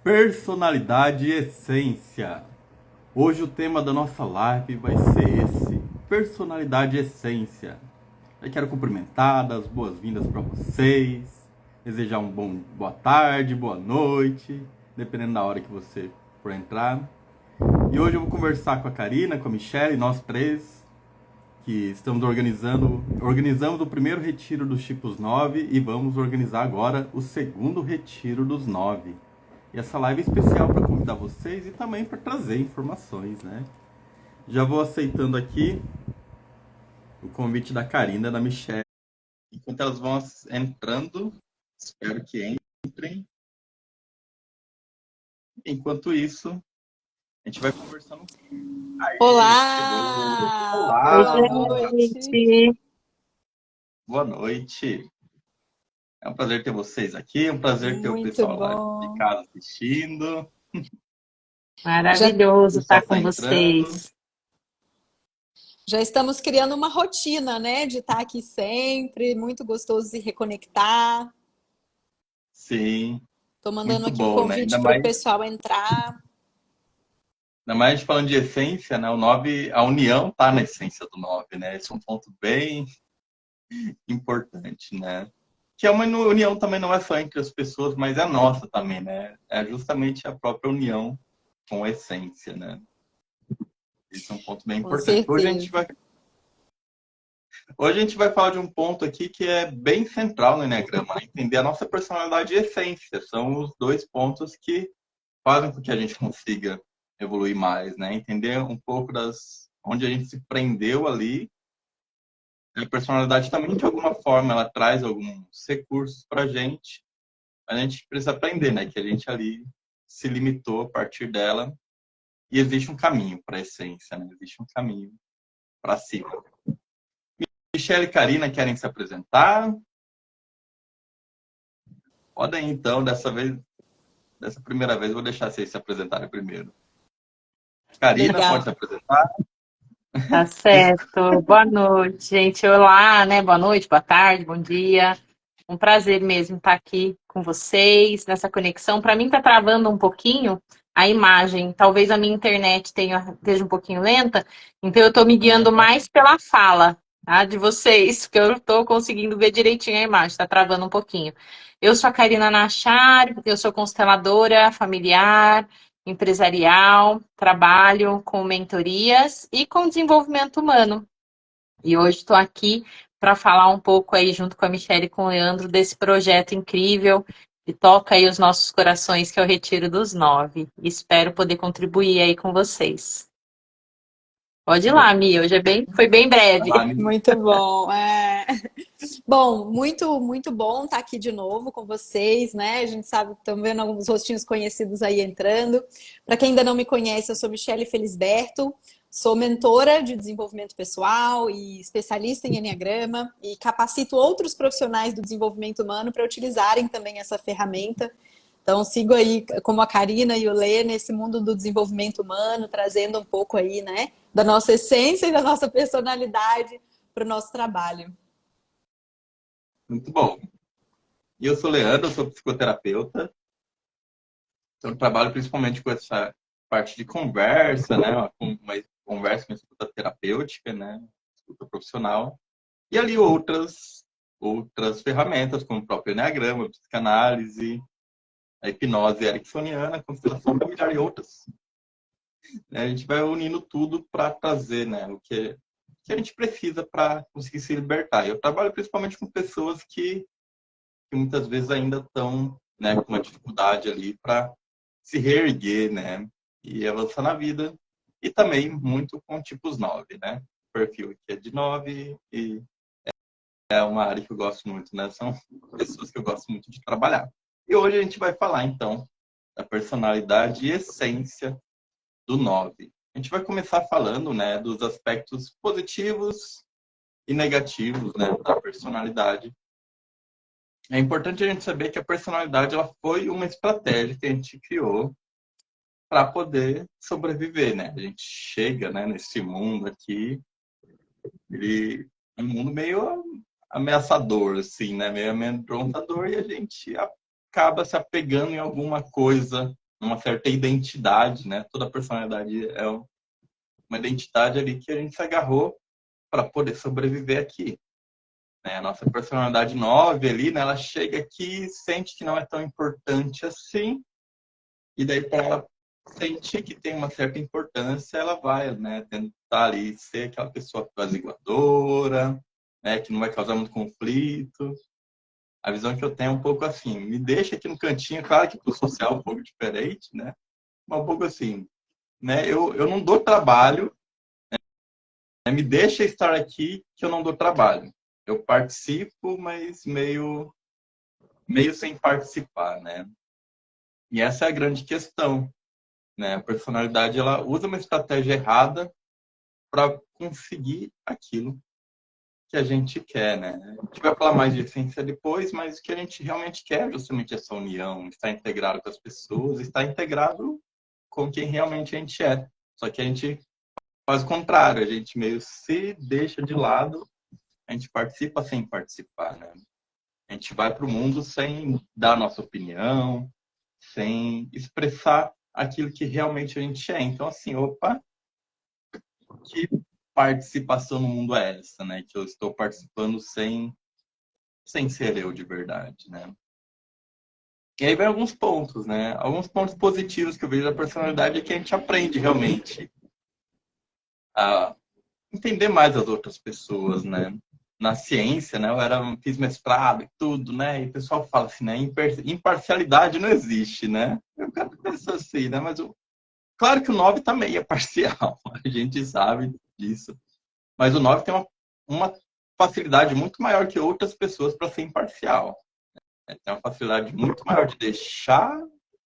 Personalidade e essência. Hoje o tema da nossa live vai ser esse: personalidade e essência. Eu quero cumprimentar, dar as boas-vindas para vocês, desejar boa tarde, boa noite, dependendo da hora que você for entrar. E hoje eu vou conversar com a Karina, com a Michelle, nós três, que estamos organizamos o primeiro retiro dos tipos 9 e vamos organizar agora o segundo retiro dos 9. E essa live é especial para convidar vocês e também para trazer informações, né? Já vou aceitando aqui o convite da Karina e da Michelle. Enquanto elas vão entrando, espero que entrem. Enquanto isso, a gente vai conversando. Aê, chegou! Olá! Oi, Boa Olá! noite! gente. Boa noite! É um prazer ter vocês aqui, é um prazer ter o Muito pessoal lá de bom! casa assistindo. Já, O Maravilhoso pessoal estar está com entrando. vocês. já estamos criando uma rotina, né? De estar aqui sempre, muito gostoso se reconectar. Sim, Estou mandando muito aqui o bom, né? convite para o pessoal entrar. Ainda mais falando de essência, né? O 9, a união está na essência do 9, né? Esse é um ponto bem importante, né? Que é uma união também não é só entre as pessoas, mas é nossa também, né? É justamente a própria união com a essência, né? Esse é um ponto bem Com importante. certeza. Hoje a gente vai falar de um ponto aqui que é bem central no Enneagrama, né? Entender a nossa personalidade e essência. São os dois pontos que fazem com que a gente consiga evoluir mais, né? Entender um pouco onde a gente se prendeu ali. A personalidade também, de alguma forma, ela traz alguns recursos para a gente precisa aprender, né? Que a gente ali se limitou a partir dela e existe um caminho para a essência, né? Existe um caminho para cima. Michelle e Karina querem se apresentar? Podem então, dessa primeira vez, eu vou deixar vocês se apresentarem primeiro. Karina, pode se Legal. apresentar? Tá certo. Boa noite, gente. Olá, né? Boa noite, boa tarde, bom dia. Um prazer mesmo estar aqui com vocês nessa conexão. Para mim tá travando um pouquinho a imagem. Talvez a minha internet esteja um pouquinho lenta, então eu estou me guiando mais pela fala, tá, de vocês, porque eu estou conseguindo ver direitinho a imagem, está travando um pouquinho. Eu sou a Karina Nachar, eu sou consteladora familiar, empresarial, trabalho com mentorias e com desenvolvimento humano. E hoje estou aqui para falar um pouco aí, junto com a Michelle e com o Leandro, desse projeto incrível que toca aí os nossos corações, que é o Retiro dos 9. Espero poder contribuir aí com vocês. Pode ir lá, Mi, hoje foi bem breve. Muito bom. Bom, muito bom estar aqui de novo com vocês, né? A gente sabe que estamos vendo alguns rostinhos conhecidos aí entrando. Para quem ainda não me conhece, eu sou Michelle Felisberto, sou mentora de desenvolvimento pessoal e especialista em Enneagrama e capacito outros profissionais do desenvolvimento humano para utilizarem também essa ferramenta. Então, sigo aí como a Karina e o Lê nesse mundo do desenvolvimento humano, trazendo um pouco aí, né, da nossa essência e da nossa personalidade para o nosso trabalho. Muito bom. E eu sou Leandro, eu sou psicoterapeuta. Então, eu trabalho principalmente com essa parte de conversa, né? Uma conversa com escuta terapêutica, né? Escuta profissional. E ali outras ferramentas, como o próprio Enneagrama, a psicanálise, a hipnose ericksoniana, a constelação familiar e outras. A gente vai unindo tudo para trazer, né, que a gente precisa para conseguir se libertar. Eu trabalho principalmente com pessoas que muitas vezes ainda estão, né, com uma dificuldade ali para se reerguer, né, e avançar na vida. E também muito com tipos 9, né? O perfil aqui é de 9 e é uma área que eu gosto muito, né? São pessoas que eu gosto muito de trabalhar. E hoje a gente vai falar, então, da personalidade e essência do 9. A gente vai começar falando, né, dos aspectos positivos e negativos, né, da personalidade. É importante a gente saber que a personalidade ela foi uma estratégia que a gente criou para poder sobreviver, né? A gente chega, né, nesse mundo aqui, ele é um mundo meio ameaçador, assim, né, meio amedrontador, e a gente acaba se apegando em alguma coisa uma certa identidade, né? Toda personalidade é uma identidade ali que a gente se agarrou para poder sobreviver aqui. Né? A nossa personalidade 9 ali, né? Ela chega aqui, sente que não é tão importante assim, e daí para ela sentir que tem uma certa importância, ela vai, né? Tentar ali ser aquela pessoa apaziguadora, né? Que não vai causar muito conflito. A visão que eu tenho é um pouco assim, me deixa aqui no cantinho, claro que pro social é um pouco diferente, né? Mas um pouco assim, né? Eu não dou trabalho, né? Me deixa estar aqui que eu não dou trabalho. Eu participo, mas meio sem participar, né? E essa é a grande questão, né? A personalidade, ela usa uma estratégia errada para conseguir aquilo que a gente quer, né? A gente vai falar mais de essência depois, mas o que a gente realmente quer é justamente essa união, estar integrado com as pessoas, estar integrado com quem realmente a gente é. Só que a gente faz o contrário, a gente meio se deixa de lado, a gente participa sem participar, né? A gente vai para o mundo sem dar nossa opinião, sem expressar aquilo que realmente a gente é. Então, assim, opa, que participação no mundo é essa, né? Que eu estou participando sem ser eu de verdade, né? E aí vem alguns pontos, né? Alguns pontos positivos que eu vejo da personalidade é que a gente aprende realmente a entender mais as outras pessoas, né? Na ciência, né? Fiz mestrado e tudo, né? E o pessoal fala assim, né? Imparcialidade não existe, né? Eu quero pensar assim, né? Claro que o 9 também é parcial, a gente sabe disso. Mas o 9 tem uma facilidade muito maior que outras pessoas para ser imparcial. Tem uma facilidade muito maior de deixar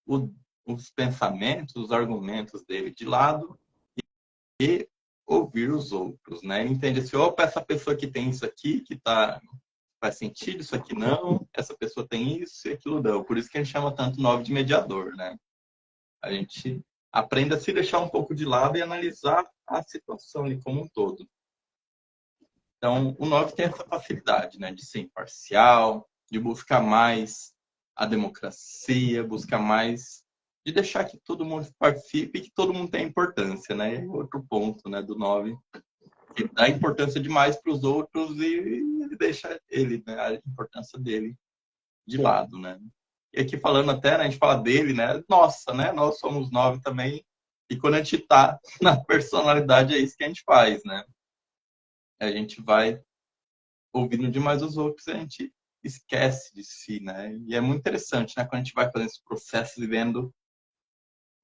o, os pensamentos, os argumentos dele de lado e ouvir os outros, né? Ele entende assim, opa, essa pessoa que tem isso aqui, faz sentido, isso aqui não, essa pessoa tem isso e aquilo não. Por isso que a gente chama tanto 9 de mediador, né? A gente aprende a se deixar um pouco de lado e analisar a situação ali como um todo. Então, o 9 tem essa facilidade, né, de ser imparcial, de buscar mais a democracia, buscar mais de deixar que todo mundo participe e que todo mundo tenha importância, né? Outro ponto, né, do 9, que dá importância demais para os outros e ele deixa ele, né, a importância dele de lado, né? E aqui falando até, né, a gente fala dele, né? Nossa, né? Nós somos 9 também. E quando a gente tá na personalidade, é isso que a gente faz, né? A gente vai ouvindo demais os outros, a gente esquece de si, né? E é muito interessante, né? Quando a gente vai fazendo esse processo e vendo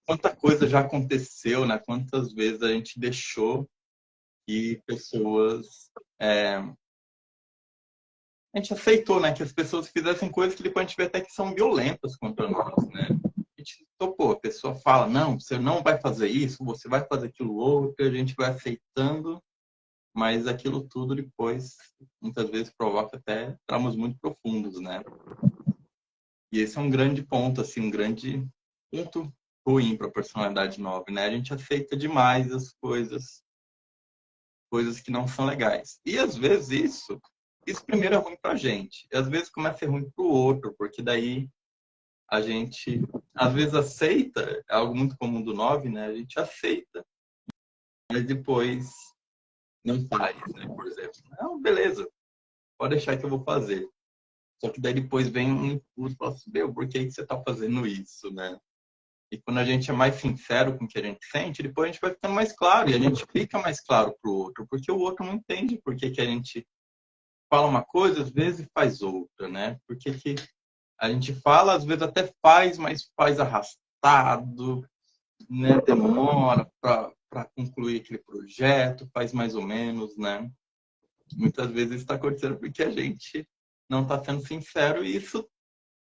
quanta coisa já aconteceu, né? Quantas vezes a gente deixou que pessoas... A gente aceitou, né? Que as pessoas fizessem coisas que depois a gente vê até que são violentas contra nós, né? A gente topou, a pessoa fala, não, você não vai fazer isso, você vai fazer aquilo outro, e a gente vai aceitando, mas aquilo tudo depois, muitas vezes, provoca até traumas muito profundos, né? E esse é um grande ponto, assim, um grande ponto ruim para a personalidade 9, né? A gente aceita demais as coisas que não são legais. E às vezes isso primeiro é ruim para a gente. E às vezes começa a ser ruim para o outro, porque daí a gente, às vezes, aceita, é algo muito comum do 9, né? A gente aceita, mas depois não faz, né? Por exemplo. Não, beleza, pode deixar que eu vou fazer. Só que daí depois vem um impulso e fala assim, meu, por que você está fazendo isso, né? E quando a gente é mais sincero com o que a gente sente, depois a gente vai ficando mais claro. E a gente fica mais claro pro outro, porque o outro não entende por que a gente fala uma coisa, às vezes faz outra, né? Porque que a gente fala, às vezes até faz, mas faz arrastado, né? Demora para concluir aquele projeto, faz mais ou menos, né? Muitas vezes está acontecendo porque a gente não está sendo sincero e isso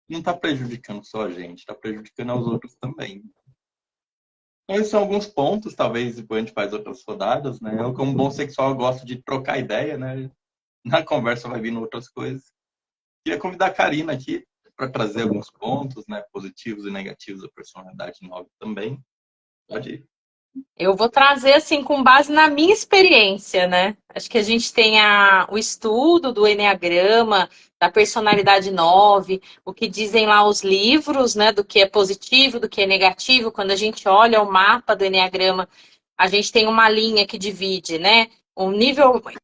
não está prejudicando só a gente, está prejudicando aos outros também. Então, esses são alguns pontos, talvez depois a gente faz outras rodadas, né? Eu, como bom sexual, gosto de trocar ideia, né? Na conversa vai vindo outras coisas. Queria convidar a Karina aqui para trazer alguns pontos, né? Positivos e negativos da personalidade 9 também. Pode ir. Eu vou trazer, assim, com base na minha experiência, né? Acho que a gente tem o estudo do enneagrama, da personalidade 9, o que dizem lá os livros, né? Do que é positivo, do que é negativo. Quando a gente olha o mapa do enneagrama, a gente tem uma linha que divide, né?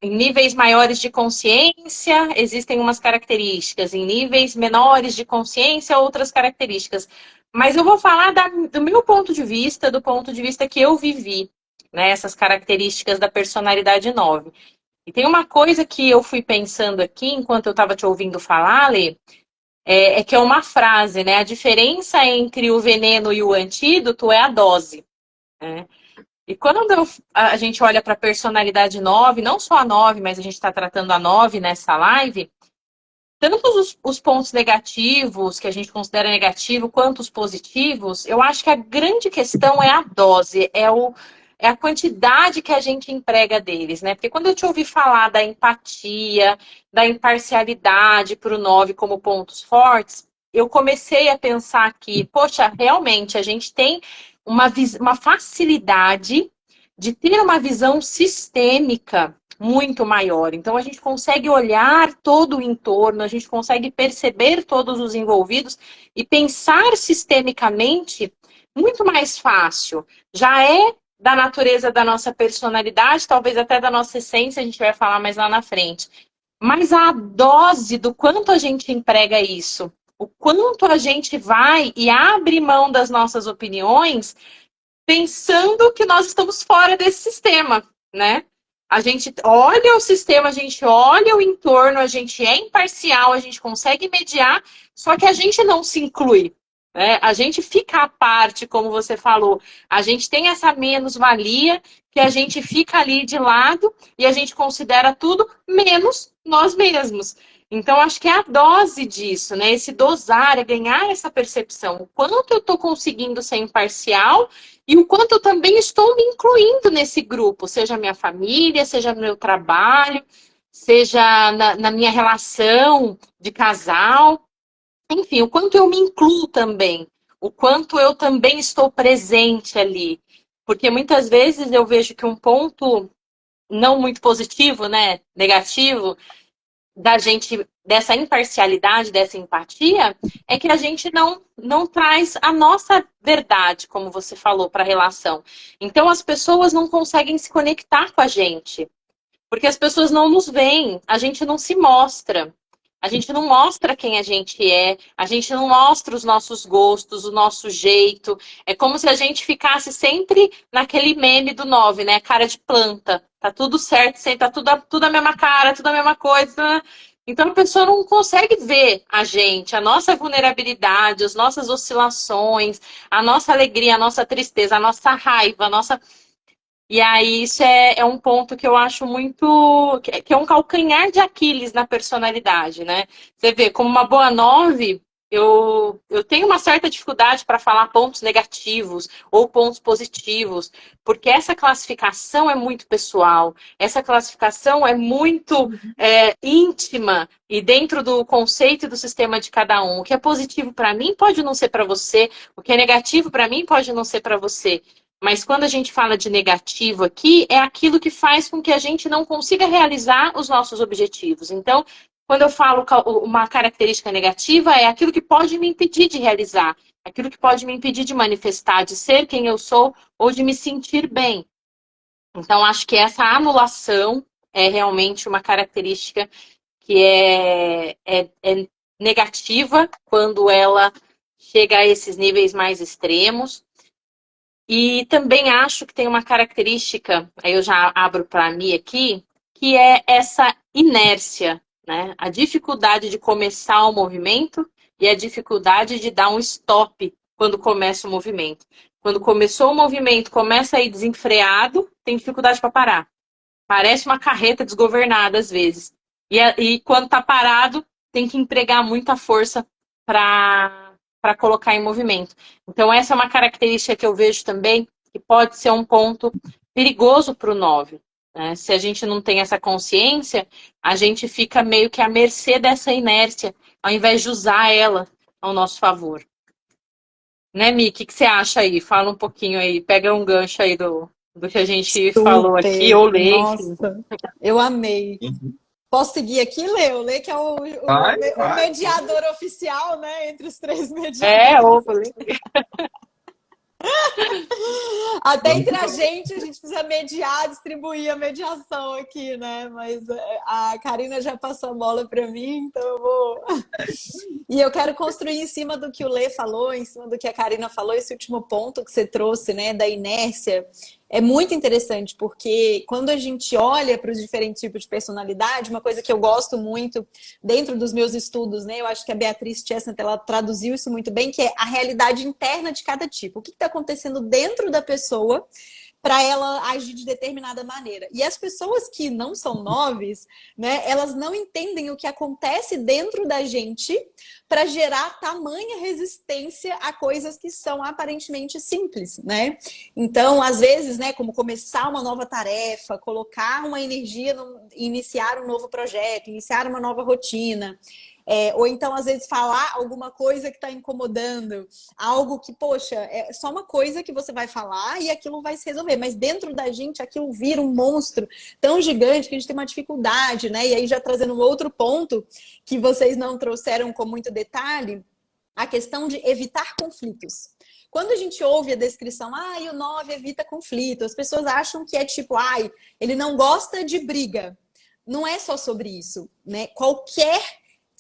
Em níveis maiores de consciência, existem umas características, em níveis menores de consciência, outras características. Mas eu vou falar do meu ponto de vista, do ponto de vista que eu vivi, né? Essas características da personalidade 9. E tem uma coisa que eu fui pensando aqui, enquanto eu estava te ouvindo falar, Lê, é que é uma frase, né? A diferença entre o veneno e o antídoto é a dose, né? E quando a gente olha para a personalidade 9, não só a 9, mas a gente está tratando a 9 nessa live, tanto os pontos negativos, que a gente considera negativo, quanto os positivos, eu acho que a grande questão é a dose, é a quantidade que a gente emprega deles, né? Porque quando eu te ouvi falar da empatia, da imparcialidade para o 9 como pontos fortes, eu comecei a pensar que, poxa, realmente a gente tem uma facilidade de ter uma visão sistêmica muito maior. Então, a gente consegue olhar todo o entorno, a gente consegue perceber todos os envolvidos e pensar sistemicamente muito mais fácil. Já é da natureza da nossa personalidade, talvez até da nossa essência, a gente vai falar mais lá na frente. Mas a dose do quanto a gente emprega isso, o quanto a gente vai e abre mão das nossas opiniões pensando que nós estamos fora desse sistema, né? A gente olha o sistema, a gente olha o entorno, a gente é imparcial, a gente consegue mediar, só que a gente não se inclui, né? A gente fica à parte, como você falou. A gente tem essa menos-valia que a gente fica ali de lado e a gente considera tudo menos nós mesmos. Então, acho que é a dose disso, né? Esse dosar, é ganhar essa percepção. O quanto eu estou conseguindo ser imparcial e o quanto eu também estou me incluindo nesse grupo, seja minha família, seja no meu trabalho, seja na minha relação de casal. Enfim, o quanto eu me incluo também, o quanto eu também estou presente ali. Porque muitas vezes eu vejo que um ponto não muito positivo, né, negativo, da gente, dessa imparcialidade, dessa empatia, é que a gente não traz a nossa verdade, como você falou, para a relação. Então as pessoas não conseguem se conectar com a gente, porque as pessoas não nos veem, a gente não se mostra. A gente não mostra quem a gente não mostra os nossos gostos, o nosso jeito. É como se a gente ficasse sempre naquele meme do 9, né? Cara de planta. Tá tudo certo, tá tudo a mesma cara, tudo a mesma coisa. Então a pessoa não consegue ver a gente, a nossa vulnerabilidade, as nossas oscilações, a nossa alegria, a nossa tristeza, a nossa raiva, a nossa. E aí, isso é um ponto que eu acho muito. Que é um calcanhar de Aquiles na personalidade, né? Você vê, como uma boa 9, eu tenho uma certa dificuldade para falar pontos negativos ou pontos positivos, porque essa classificação é muito pessoal, essa classificação é muito íntima e dentro do conceito e do sistema de cada um. O que é positivo para mim pode não ser para você, o que é negativo para mim pode não ser para você. Mas quando a gente fala de negativo aqui, é aquilo que faz com que a gente não consiga realizar os nossos objetivos. Então, quando eu falo uma característica negativa, é aquilo que pode me impedir de realizar, aquilo que pode me impedir de manifestar, de ser quem eu sou ou de me sentir bem. Então, acho que essa anulação é realmente uma característica que é negativa quando ela chega a esses níveis mais extremos. E também acho que tem uma característica, aí eu já abro para mim aqui, que é essa inércia, né? A dificuldade de começar o movimento e a dificuldade de dar um stop quando começa o movimento. Quando começou o movimento, começa a ir desenfreado, tem dificuldade para parar. Parece uma carreta desgovernada às vezes. E quando está parado, tem que empregar muita força para colocar em movimento. Então, essa é uma característica que eu vejo também, que pode ser um ponto perigoso para o 9. Né? Se a gente não tem essa consciência, a gente fica meio que à mercê dessa inércia, ao invés de usar ela ao nosso favor. Né, Mi? O que você acha aí? Fala um pouquinho aí, pega um gancho aí do que a gente falou aqui, Super! ou lê, enfim. Nossa, eu amei. Uhum. Posso seguir aqui, Lê? O Lê que é Vai, o vai. mediador oficial, né? Entre os três Ou mediadores. lê. Até Vamos entre que a vamos. gente precisa mediar, distribuir a mediação aqui, né? Mas a Karina já passou a bola para mim, então eu vou. E eu quero construir em cima do que o Lê falou, em cima do que a Karina falou, esse último ponto que você trouxe, né, da inércia. É muito interessante, porque quando a gente olha para os diferentes tipos de personalidade, uma coisa que eu gosto muito dentro dos meus estudos, né? Eu acho que a Beatriz Chestnut, ela traduziu isso muito bem, que é a realidade interna de cada tipo. O que está acontecendo dentro da pessoa para ela agir de determinada maneira. E as pessoas que não são noves, né, elas não entendem o que acontece dentro da gente para gerar tamanha resistência a coisas que são aparentemente simples, né? Então, às vezes, né, como começar uma nova tarefa, colocar uma energia, iniciar um novo projeto, iniciar uma nova rotina. Ou então, às vezes, falar alguma coisa que está incomodando, algo que, poxa, é só uma coisa que você vai falar e aquilo vai se resolver. Mas dentro da gente, aquilo vira um monstro tão gigante que a gente tem uma dificuldade, né? E aí, já trazendo um outro ponto que vocês não trouxeram com muito detalhe, a questão de evitar conflitos. Quando a gente ouve a descrição, o 9 evita conflito, as pessoas acham que é tipo, ele não gosta de briga. Não é só sobre isso, né? Qualquer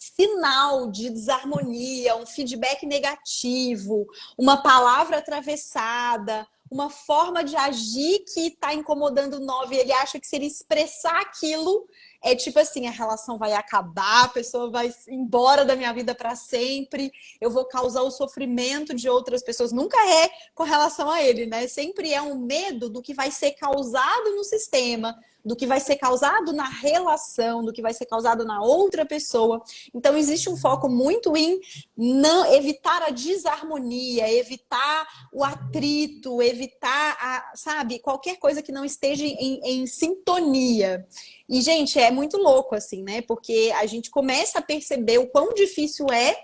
sinal de desarmonia, um feedback negativo, uma palavra atravessada, uma forma de agir que está incomodando o 9, ele acha que se ele expressar aquilo, é tipo assim, a relação vai acabar, a pessoa vai embora da minha vida para sempre, eu vou causar o sofrimento de outras pessoas. Nunca é com relação a ele, né? Sempre é um medo do que vai ser causado no sistema, do que vai ser causado na relação, do que vai ser causado na outra pessoa. Então, existe um foco muito em não evitar a desarmonia, evitar o atrito, evitar, sabe, qualquer coisa que não esteja em sintonia. E, gente, é muito louco, assim, né? Porque a gente começa a perceber o quão difícil é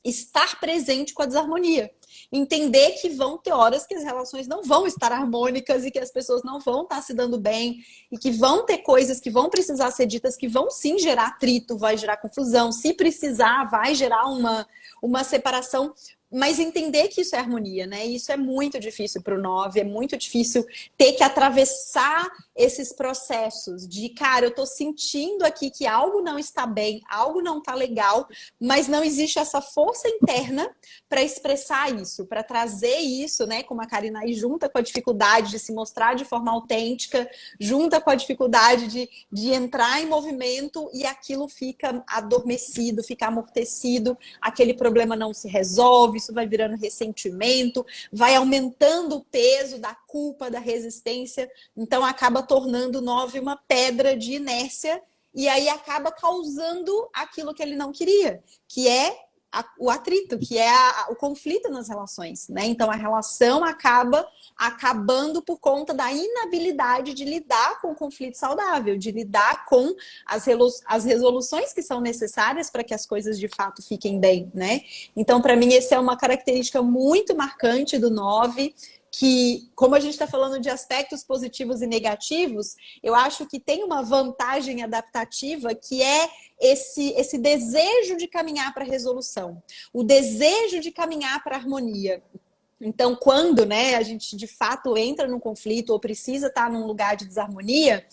estar presente com a desarmonia. Entender que vão ter horas que as relações não vão estar harmônicas e que as pessoas não vão estar se dando bem e que vão ter coisas que vão precisar ser ditas que vão sim gerar atrito, vai gerar confusão. Se precisar, vai gerar uma separação. Mas entender que isso é harmonia, né? Isso é muito difícil para o 9, é muito difícil ter que atravessar esses processos de, cara, eu tô sentindo aqui que algo não está bem, algo não tá legal, mas não existe essa força interna para expressar isso, para trazer isso, né? Como a Karina aí, junta com a dificuldade de se mostrar de forma autêntica, junta com a dificuldade de entrar em movimento e aquilo fica adormecido, fica amortecido, aquele problema não se resolve, isso vai virando ressentimento, vai aumentando o peso da culpa, da resistência, então acaba tornando o 9 uma pedra de inércia e aí acaba causando aquilo que ele não queria, que é o atrito, que é o conflito nas relações, né? Então a relação acaba acabando por conta da inabilidade de lidar com o conflito saudável, de lidar com as resoluções que são necessárias para que as coisas de fato fiquem bem, né? Então, para mim, essa é uma característica muito marcante do 9, que, como a gente está falando de aspectos positivos e negativos, eu acho que tem uma vantagem adaptativa que é esse desejo de caminhar para a resolução, o desejo de caminhar para a harmonia. Então, quando, né, a gente de fato entra num conflito ou precisa estar num lugar de desarmonia,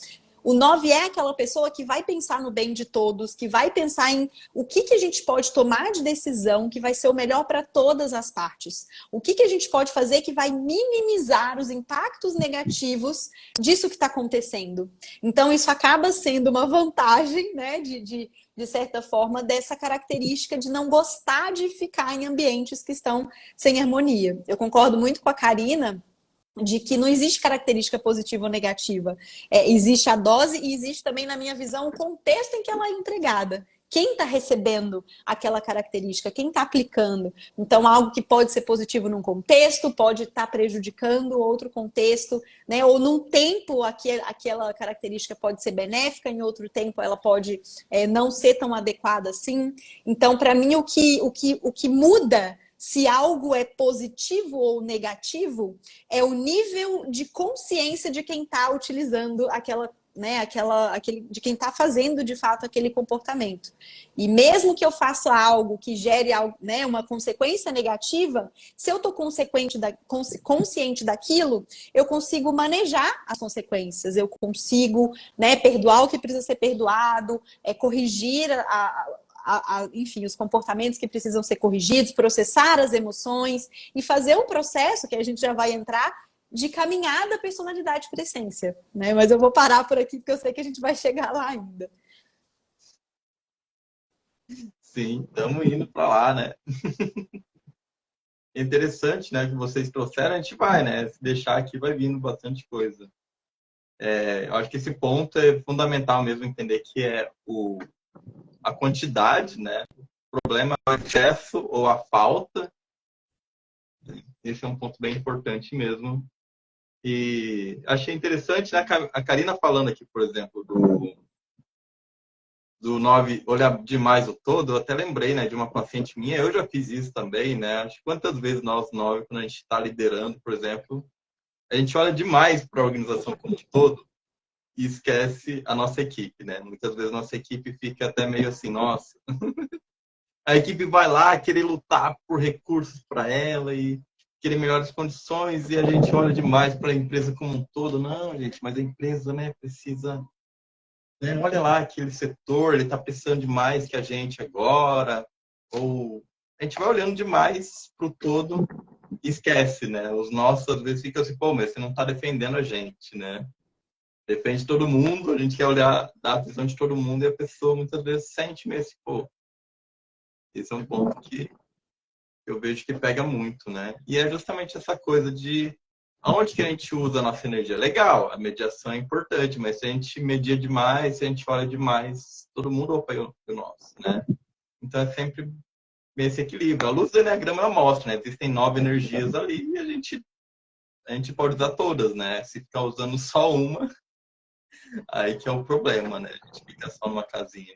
o 9 é aquela pessoa que vai pensar no bem de todos, que vai pensar em o que a gente pode tomar de decisão que vai ser o melhor para todas as partes. O que a gente pode fazer que vai minimizar os impactos negativos disso que está acontecendo. Então, isso acaba sendo uma vantagem, né, de certa forma, dessa característica de não gostar de ficar em ambientes que estão sem harmonia. Eu concordo muito com a Karina de que não existe característica positiva ou negativa. Existe a dose e existe também, na minha visão, o contexto em que ela é empregada. Quem está recebendo aquela característica? Quem está aplicando? Então, algo que pode ser positivo num contexto, pode estar prejudicando outro contexto, né? Ou num tempo, aquela característica pode ser benéfica, em outro tempo ela pode não ser tão adequada assim. Então, para mim, o que muda se algo é positivo ou negativo, é o nível de consciência de quem está utilizando de quem está fazendo de fato aquele comportamento. E mesmo que eu faça algo que gere algo, né, uma consequência negativa, se eu estou consciente daquilo, eu consigo manejar as consequências, eu consigo, né, perdoar o que precisa ser perdoado, corrigir enfim, os comportamentos que precisam ser corrigidos, processar as emoções e fazer um processo que a gente já vai entrar de caminhar da personalidade para a essência, né? Mas eu vou parar por aqui porque eu sei que a gente vai chegar lá ainda. Sim, estamos indo para lá, né? É interessante, né, que vocês trouxeram, a gente vai, né? Se deixar aqui vai vindo bastante coisa. Eu acho que esse ponto é fundamental mesmo entender que é a quantidade, né? O problema é o excesso ou a falta. Esse é um ponto bem importante mesmo. E achei interessante, né, a Karina falando aqui, por exemplo, do 9 olhar demais o todo. Eu até lembrei, né, de uma paciente minha, eu já fiz isso também, né? Acho que quantas vezes nós 9, quando a gente está liderando, por exemplo, a gente olha demais para a organização como um todo e esquece a nossa equipe, né? Muitas vezes a nossa equipe fica até meio assim, nossa, a equipe vai lá querer lutar por recursos para ela e querer melhores condições e a gente olha demais para a empresa como um todo. Não, gente, mas a empresa, né, precisa, né, olha lá aquele setor, ele está precisando de mais que a gente agora. Ou a gente vai olhando demais para o todo e esquece, né? Os nossos às vezes ficam assim, pô, mas você não está defendendo a gente, né? Defende todo mundo, a gente quer olhar, dar a visão de todo mundo e a pessoa muitas vezes sente mesmo, pô, esse é um ponto que eu vejo que pega muito, né? E é justamente essa coisa de aonde que a gente usa a nossa energia. Legal, a mediação é importante, mas se a gente media demais, se a gente olha demais, todo mundo opa, o nosso, né? Então é sempre esse equilíbrio. A luz do Enneagrama é uma amostra, né? Existem 9 energias ali e a gente pode usar todas, né? Se ficar usando só uma, aí que é o problema, né? A gente fica só numa casinha.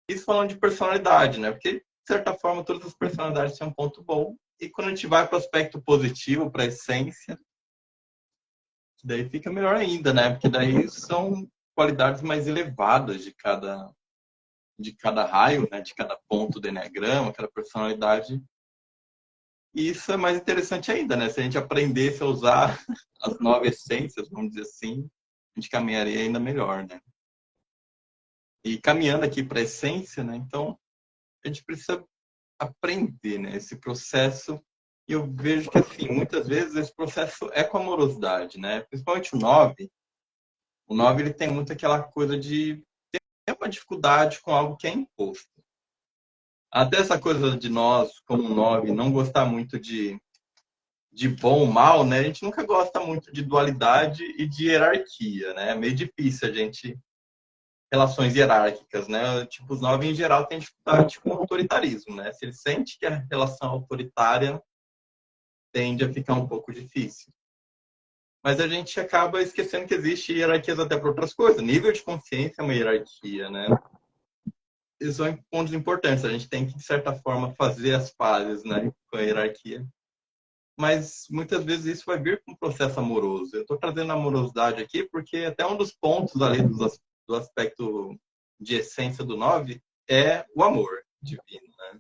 Isso falando de personalidade, né? Porque, de certa forma, todas as personalidades têm um ponto bom. E quando a gente vai para o aspecto positivo, para a essência, daí fica melhor ainda, né? Porque daí são qualidades mais elevadas de cada raio, né? De cada ponto do Enneagrama, cada personalidade. E isso é mais interessante ainda, né? Se a gente aprendesse a usar as 9 essências, vamos dizer assim, a gente caminharia ainda melhor, né? E caminhando aqui para a essência, né? Então, a gente precisa aprender, né? Esse processo. E eu vejo que, assim, muitas vezes esse processo é com amorosidade, né? Principalmente o 9. O 9, ele tem muito aquela coisa de ter uma dificuldade com algo que é imposto. Até essa coisa de nós, como 9, não gostar muito de bom ou mal, né? A gente nunca gosta muito de dualidade e de hierarquia, né? É meio difícil a gente relações hierárquicas, né? Tipo, os 9 em geral têm dificuldade com o autoritarismo, né? Se ele sente que a relação autoritária tende a ficar um pouco difícil. Mas a gente acaba esquecendo que existe hierarquias até para outras coisas. Nível de consciência é uma hierarquia, né? Esses são pontos importantes. A gente tem que, de certa forma, fazer as pazes, né, com a hierarquia. Mas muitas vezes isso vai vir com um processo amoroso. Eu estou trazendo a amorosidade aqui porque até um dos pontos ali do aspecto de essência do 9 é o amor divino, né?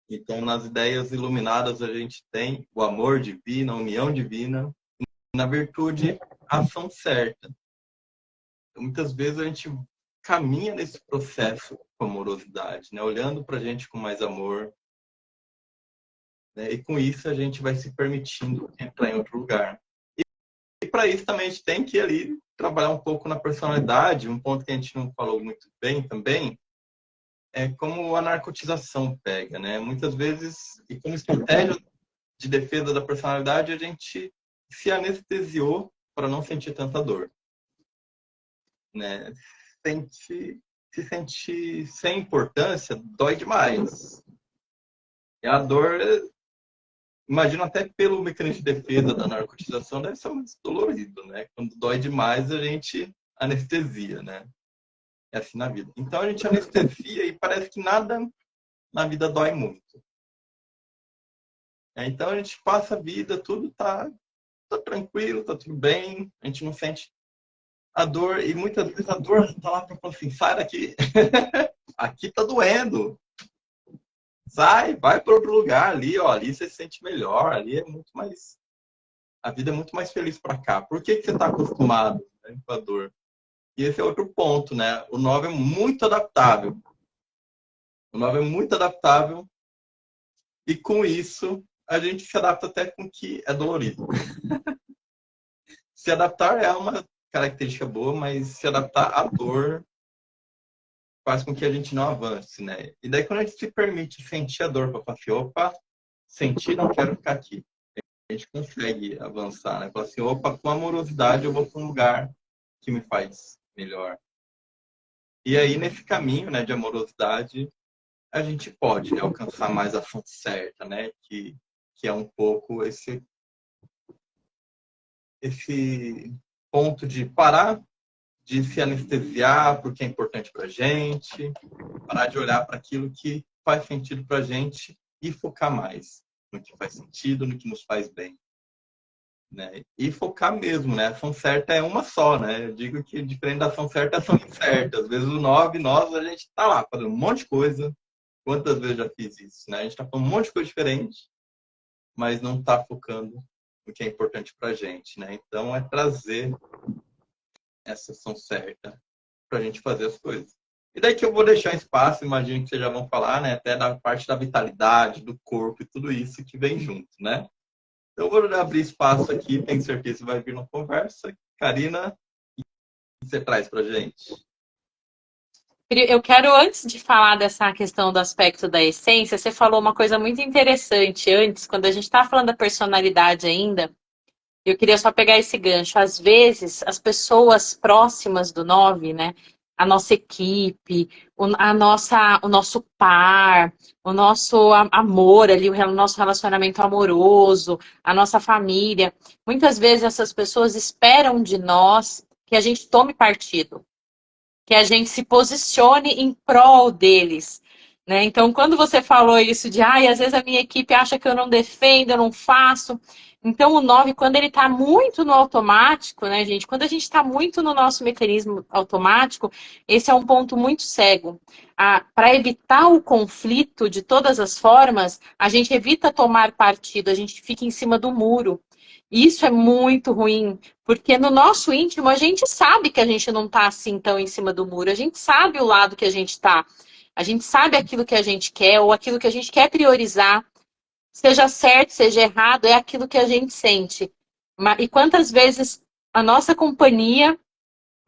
Então, nas ideias iluminadas, a gente tem o amor divino, a união divina, na virtude, a ação certa. Então, muitas vezes a gente caminha nesse processo com amorosidade, né? Olhando para a gente com mais amor, né? E com isso a gente vai se permitindo entrar em outro lugar. E para isso também a gente tem que ali trabalhar um pouco na personalidade. Um ponto que a gente não falou muito bem também é como a narcotização pega, né? Muitas vezes, e como estratégia de defesa da personalidade, a gente se anestesiou para não sentir tanta dor, né? Se sentir sem importância dói demais. E a dor, imagino até pelo mecanismo de defesa da narcotização, deve ser muito dolorido, né? Quando dói demais, a gente anestesia, né? É assim na vida. Então a gente anestesia e parece que nada na vida dói muito. Então a gente passa a vida, tudo tá tranquilo, tá tudo bem, a gente não sente a dor, e muitas vezes a dor tá lá para falar assim, sai daqui, aqui tá doendo, sai, vai para outro lugar ali, ó, ali você se sente melhor, ali é muito mais, a vida é muito mais feliz para cá. Por que que você tá acostumado, né, com a dor? E esse é outro ponto, né? O 9 é muito adaptável. O 9 é muito adaptável e com isso a gente se adapta até com o que é dolorido. Se adaptar é uma característica boa, mas se adaptar à dor faz com que a gente não avance, né? E daí quando a gente se permite sentir a dor para falar assim, opa, senti, não quero ficar aqui. A gente consegue avançar, né? Falar assim, opa, com amorosidade eu vou para um lugar que me faz melhor. E aí nesse caminho, né, de amorosidade, a gente pode, né, alcançar mais a ação certa, né? Que é um pouco esse ponto de parar de se anestesiar porque é importante para a gente, parar de olhar para aquilo que faz sentido para a gente e focar mais no que faz sentido, no que nos faz bem. Né? E focar mesmo, né? A ação certa é uma só, né? Eu digo que diferente da ação certa é a ação incerta. Às vezes o 9, nós, a gente tá lá fazendo um monte de coisa. Quantas vezes já fiz isso, né? A gente tá fazendo um monte de coisa diferente, mas não tá focando no que é importante pra gente, né? Então é trazer essa ação certa para a gente fazer as coisas. E daí que eu vou deixar espaço, imagino que vocês já vão falar, né? Até da parte da vitalidade, do corpo e tudo isso que vem junto, né? Então eu vou abrir espaço aqui, tenho certeza que vai vir uma conversa. Karina, o que você traz para gente? Eu quero, antes de falar dessa questão do aspecto da essência, você falou uma coisa muito interessante antes, quando a gente estava falando da personalidade ainda. Eu queria só pegar esse gancho. Às vezes, as pessoas próximas do 9, né? A nossa equipe, o nosso par, o nosso amor ali, o nosso relacionamento amoroso, a nossa família. Muitas vezes essas pessoas esperam de nós que a gente tome partido, que a gente se posicione em prol deles. Né? Então, quando você falou isso de, às vezes a minha equipe acha que eu não defendo, eu não faço. Então, o 9, quando ele está muito no automático, né, gente? Quando a gente está muito no nosso mecanismo automático, esse é um ponto muito cego. Para evitar o conflito de todas as formas, a gente evita tomar partido, a gente fica em cima do muro. Isso é muito ruim, porque no nosso íntimo a gente sabe que a gente não está assim tão em cima do muro, a gente sabe o lado que a gente está. A gente sabe aquilo que a gente quer ou aquilo que a gente quer priorizar. Seja certo, seja errado, é aquilo que a gente sente. E quantas vezes a nossa companhia,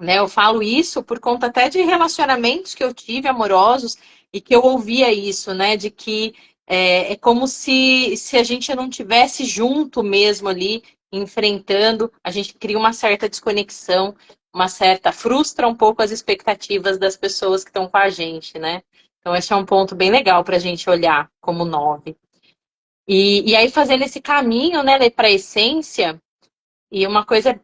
né, eu falo isso por conta até de relacionamentos que eu tive amorosos e que eu ouvia isso, né, de que é como se a gente não tivesse junto mesmo ali, enfrentando, a gente cria uma certa desconexão, frustra um pouco as expectativas das pessoas que estão com a gente, né? Então, esse é um ponto bem legal para a gente olhar como 9. E aí, fazendo esse caminho, né, para a essência, e uma coisa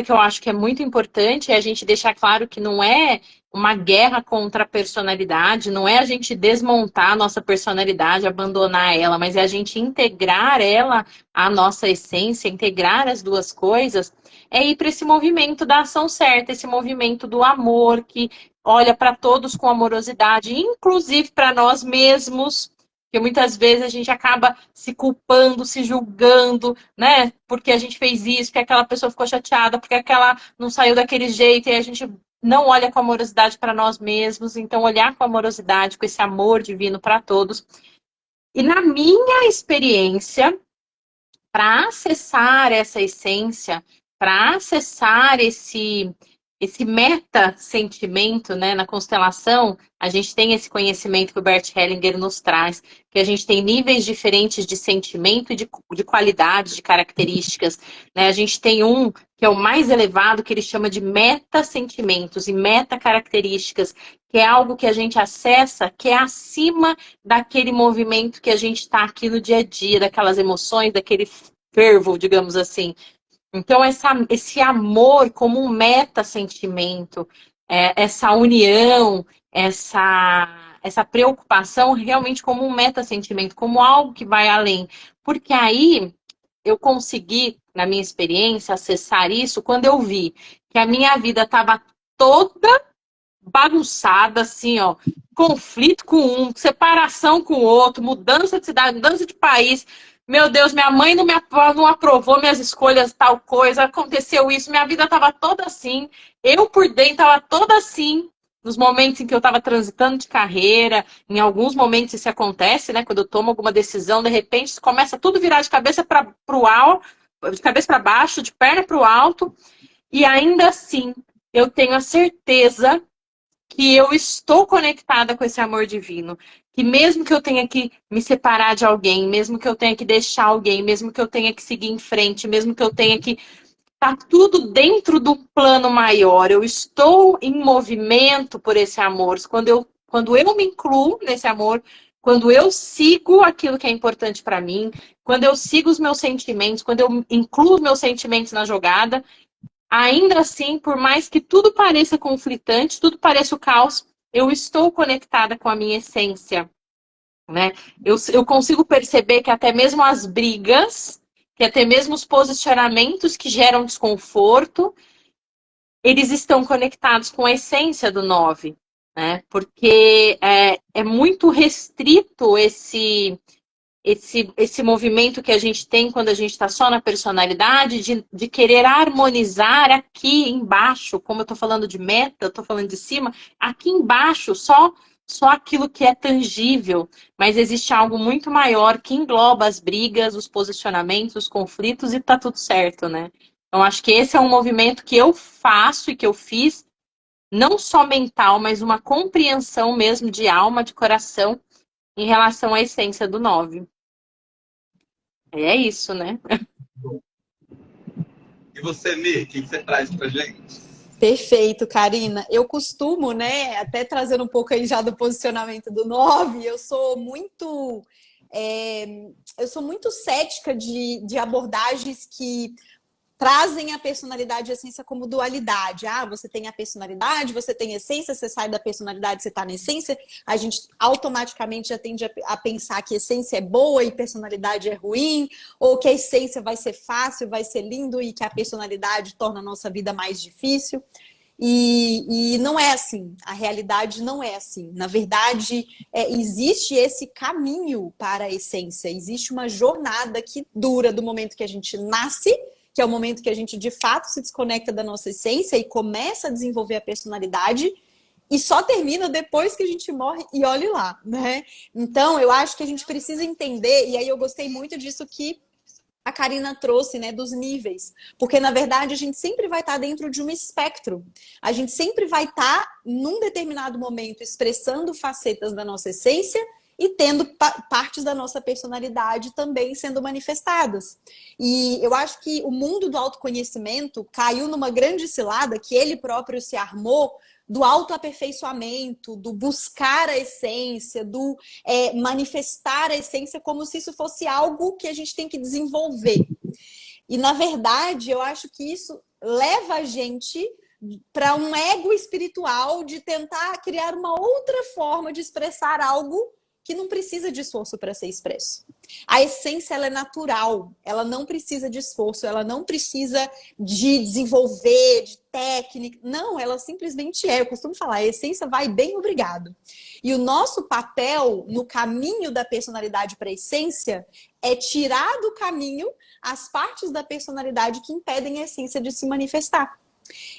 que eu acho que é muito importante é a gente deixar claro que não é uma guerra contra a personalidade, não é a gente desmontar a nossa personalidade, abandonar ela, mas é a gente integrar ela à nossa essência, integrar as duas coisas, é ir para esse movimento da ação certa, esse movimento do amor, que olha para todos com amorosidade, inclusive para nós mesmos. Porque muitas vezes a gente acaba se culpando, se julgando, né? Porque a gente fez isso, porque aquela pessoa ficou chateada, porque aquela não saiu daquele jeito, e a gente não olha com amorosidade para nós mesmos. Então, olhar com amorosidade, com esse amor divino para todos. E na minha experiência, para acessar essa essência, para acessar esse meta-sentimento, né, na constelação, a gente tem esse conhecimento que o Bert Hellinger nos traz, que a gente tem níveis diferentes de sentimento e de qualidade, de características. Né? A gente tem um que é o mais elevado, que ele chama de meta-sentimentos e meta-características, que é algo que a gente acessa, que é acima daquele movimento que a gente está aqui no dia a dia, daquelas emoções, daquele fervo, digamos assim. Então, esse amor como um meta-sentimento, essa união, essa preocupação realmente como um meta-sentimento, como algo que vai além. Porque aí eu consegui, na minha experiência, acessar isso quando eu vi que a minha vida estava toda bagunçada, assim, ó. Conflito com um, separação com o outro, mudança de cidade, mudança de país. Meu Deus, minha mãe não aprovou minhas escolhas, tal coisa, aconteceu isso, minha vida estava toda assim, eu por dentro estava toda assim, nos momentos em que eu estava transitando de carreira, em alguns momentos isso acontece, né? Quando eu tomo alguma decisão, de repente começa tudo virar de cabeça para o alto, de cabeça para baixo, de perna para o alto, e ainda assim eu tenho a certeza que eu estou conectada com esse amor divino. Que mesmo que eu tenha que me separar de alguém, mesmo que eu tenha que deixar alguém, mesmo que eu tenha que seguir em frente, mesmo que eu tenha que tá tudo dentro do plano maior. Eu estou em movimento por esse amor. Quando eu me incluo nesse amor, quando eu sigo aquilo que é importante para mim, quando eu sigo os meus sentimentos, quando eu incluo os meus sentimentos na jogada, ainda assim, por mais que tudo pareça conflitante, tudo pareça o caos, eu estou conectada com a minha essência, né? Eu consigo perceber que até mesmo as brigas, que até mesmo os posicionamentos que geram desconforto, eles estão conectados com a essência do 9, né? Porque é muito restrito esse movimento que a gente tem quando a gente está só na personalidade, de querer harmonizar aqui embaixo, como eu estou falando de meta, eu estou falando de cima, aqui embaixo, só aquilo que é tangível, mas existe algo muito maior que engloba as brigas, os posicionamentos, os conflitos e tá tudo certo, né? Então, acho que esse é um movimento que eu faço e que eu fiz, não só mental, mas uma compreensão mesmo de alma, de coração, em relação à essência do 9. É isso, né? E você, Mi, o que você traz pra gente? Perfeito, Karina. Eu costumo, né, até trazendo um pouco aí já do posicionamento do 9, eu sou muito cética de abordagens que trazem a personalidade e a essência como dualidade. Ah, você tem a personalidade, você tem a essência, você sai da personalidade, você está na essência. A gente automaticamente já tende a pensar que a essência é boa e personalidade é ruim, ou que a essência vai ser fácil, vai ser lindo e que a personalidade torna a nossa vida mais difícil. E não é assim, a realidade não é assim. Na verdade, existe esse caminho para a essência, existe uma jornada que dura do momento que a gente nasce, que é o momento que a gente de fato se desconecta da nossa essência e começa a desenvolver a personalidade, e só termina depois que a gente morre e olhe lá, né? Então, eu acho que a gente precisa entender, e aí eu gostei muito disso que a Karina trouxe, né, dos níveis. Porque, na verdade, a gente sempre vai estar dentro de um espectro. A gente sempre vai estar, num determinado momento, expressando facetas da nossa essência e tendo partes da nossa personalidade também sendo manifestadas. E eu acho que o mundo do autoconhecimento caiu numa grande cilada que ele próprio se armou do autoaperfeiçoamento, do buscar a essência, do manifestar a essência como se isso fosse algo que a gente tem que desenvolver. E, na verdade, eu acho que isso leva a gente para um ego espiritual de tentar criar uma outra forma de expressar algo que não precisa de esforço para ser expresso. A essência, ela é natural, ela não precisa de esforço, ela não precisa de desenvolver, de técnica. Não, ela simplesmente é. Eu costumo falar, a essência vai bem, obrigado. E o nosso papel no caminho da personalidade para a essência é tirar do caminho as partes da personalidade que impedem a essência de se manifestar.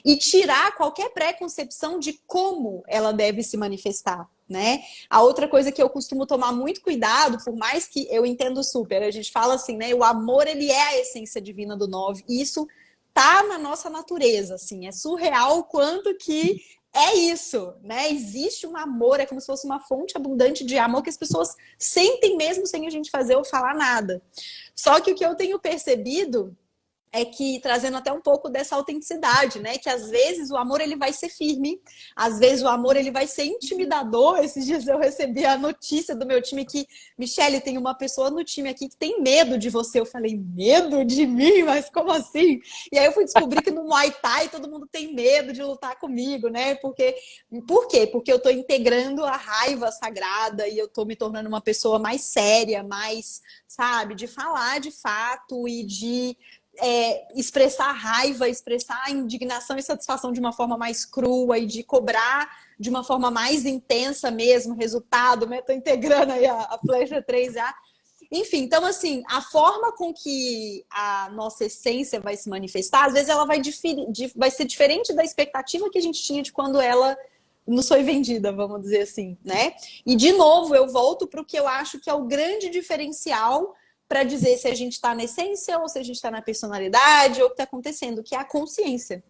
E tirar qualquer preconcepção de como ela deve se manifestar, né? A outra coisa que eu costumo tomar muito cuidado, por mais que eu entendo super, a gente fala assim, né? O amor, ele é a essência divina do 9, e isso tá na nossa natureza, assim, é surreal o quanto que é isso, né? Existe um amor, é como se fosse uma fonte abundante de amor que as pessoas sentem mesmo sem a gente fazer ou falar nada. Só que o que eu tenho percebido é que trazendo até um pouco dessa autenticidade, né? Que às vezes o amor ele vai ser firme, às vezes o amor ele vai ser intimidador. Esses dias eu recebi a notícia do meu time que, Michele, tem uma pessoa no time aqui que tem medo de você. Eu falei, medo de mim? Mas como assim? E aí eu fui descobrir que no Muay Thai todo mundo tem medo de lutar comigo, né? Por quê? Porque eu tô integrando a raiva sagrada e eu tô me tornando uma pessoa mais séria, mais, sabe, de falar de fato e de expressar raiva, expressar indignação e satisfação de uma forma mais crua e de cobrar de uma forma mais intensa mesmo, resultado, né? Tô integrando aí a flecha 3A. Enfim, então assim, a forma com que a nossa essência vai se manifestar, às vezes ela vai ser diferente da expectativa que a gente tinha de quando ela nos foi vendida, vamos dizer assim, né? E de novo, eu volto para o que eu acho que é o grande diferencial para dizer se a gente está na essência ou se a gente está na personalidade ou o que está acontecendo, que é a consciência.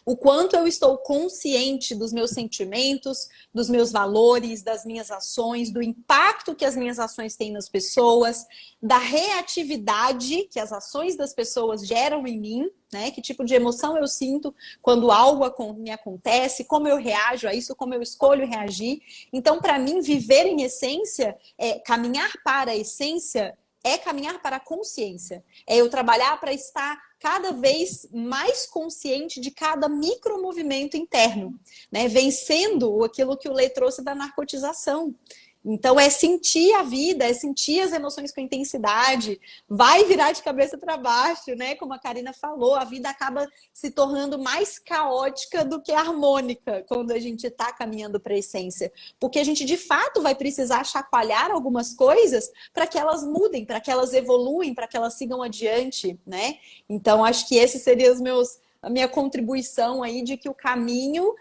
O quanto eu estou consciente dos meus sentimentos, dos meus valores, das minhas ações, do impacto que as minhas ações têm nas pessoas, da reatividade que as ações das pessoas geram em mim, né? Que tipo de emoção eu sinto quando algo me acontece, como eu reajo a isso, como eu escolho reagir. Então, para mim, viver em essência, caminhar para a essência, é caminhar para a consciência. É eu trabalhar para estar cada vez mais consciente de cada micromovimento interno, né? Vencendo aquilo que o Lê trouxe da narcotização. Então, é sentir a vida, é sentir as emoções com intensidade, vai virar de cabeça para baixo, né? Como a Karina falou, a vida acaba se tornando mais caótica do que harmônica quando a gente está caminhando para a essência. Porque a gente, de fato, vai precisar chacoalhar algumas coisas para que elas mudem, para que elas evoluem, para que elas sigam adiante, né? Então, acho que esse seria a minha contribuição aí de que o caminho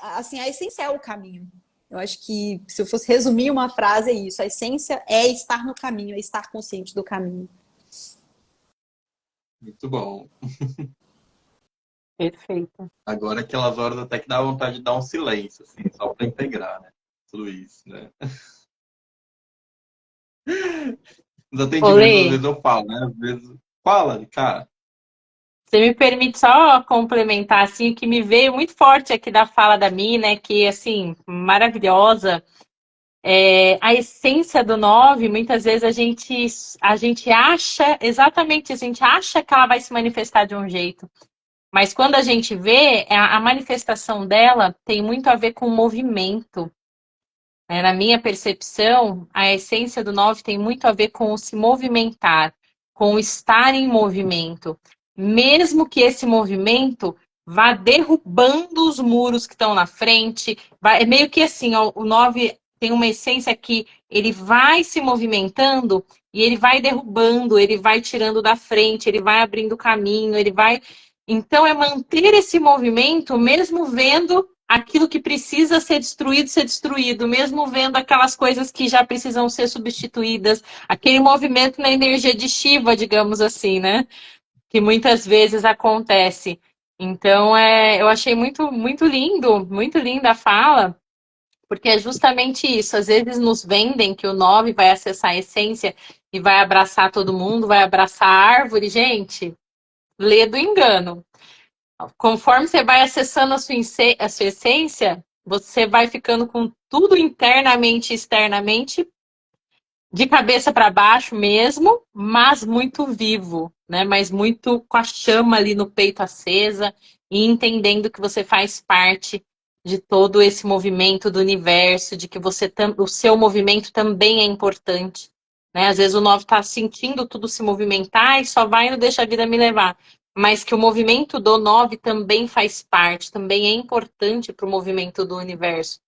assim, a essência é o caminho. Eu acho que, se eu fosse resumir uma frase, é isso. A essência é estar no caminho, é estar consciente do caminho. Muito bom. Perfeito. Agora, aquelas horas até que dá vontade de dar um silêncio, assim, só para integrar, né? Tudo isso, né? Nos atendimentos, às Olê, vezes eu falo, né? Às vezes, fala, cara. você me permite só complementar, assim, o que me veio muito forte aqui da fala da Mi, né, que, assim, maravilhosa. A essência do 9, muitas vezes a gente acha, exatamente, a gente acha que ela vai se manifestar de um jeito. Mas quando a gente vê, a manifestação dela tem muito a ver com o movimento. Na minha percepção, a essência do 9 tem muito a ver com o se movimentar, com o estar em movimento. Mesmo que esse movimento vá derrubando os muros que estão na frente, é meio que assim, ó, o 9 tem uma essência que ele vai se movimentando e ele vai derrubando, ele vai tirando da frente, ele vai abrindo caminho, ele vai. Então, é manter esse movimento, mesmo vendo aquilo que precisa ser destruído, mesmo vendo aquelas coisas que já precisam ser substituídas, aquele movimento na energia de Shiva, digamos assim, né? Que muitas vezes acontece. Então, eu achei muito lindo, muito linda a fala, porque é justamente isso. Às vezes nos vendem que o 9 vai acessar a essência e vai abraçar todo mundo, vai abraçar a árvore. Gente, lê do engano. Conforme você vai acessando a sua essência, você vai ficando com tudo internamente e externamente de cabeça para baixo mesmo, mas muito vivo, né? Mas muito com a chama ali no peito acesa e entendendo que você faz parte de todo esse movimento do universo, de que o seu movimento também é importante, né? Às vezes o 9 está sentindo tudo se movimentar e só vai e não deixa a vida me levar. Mas que o movimento do 9 também faz parte, também é importante para o movimento do universo.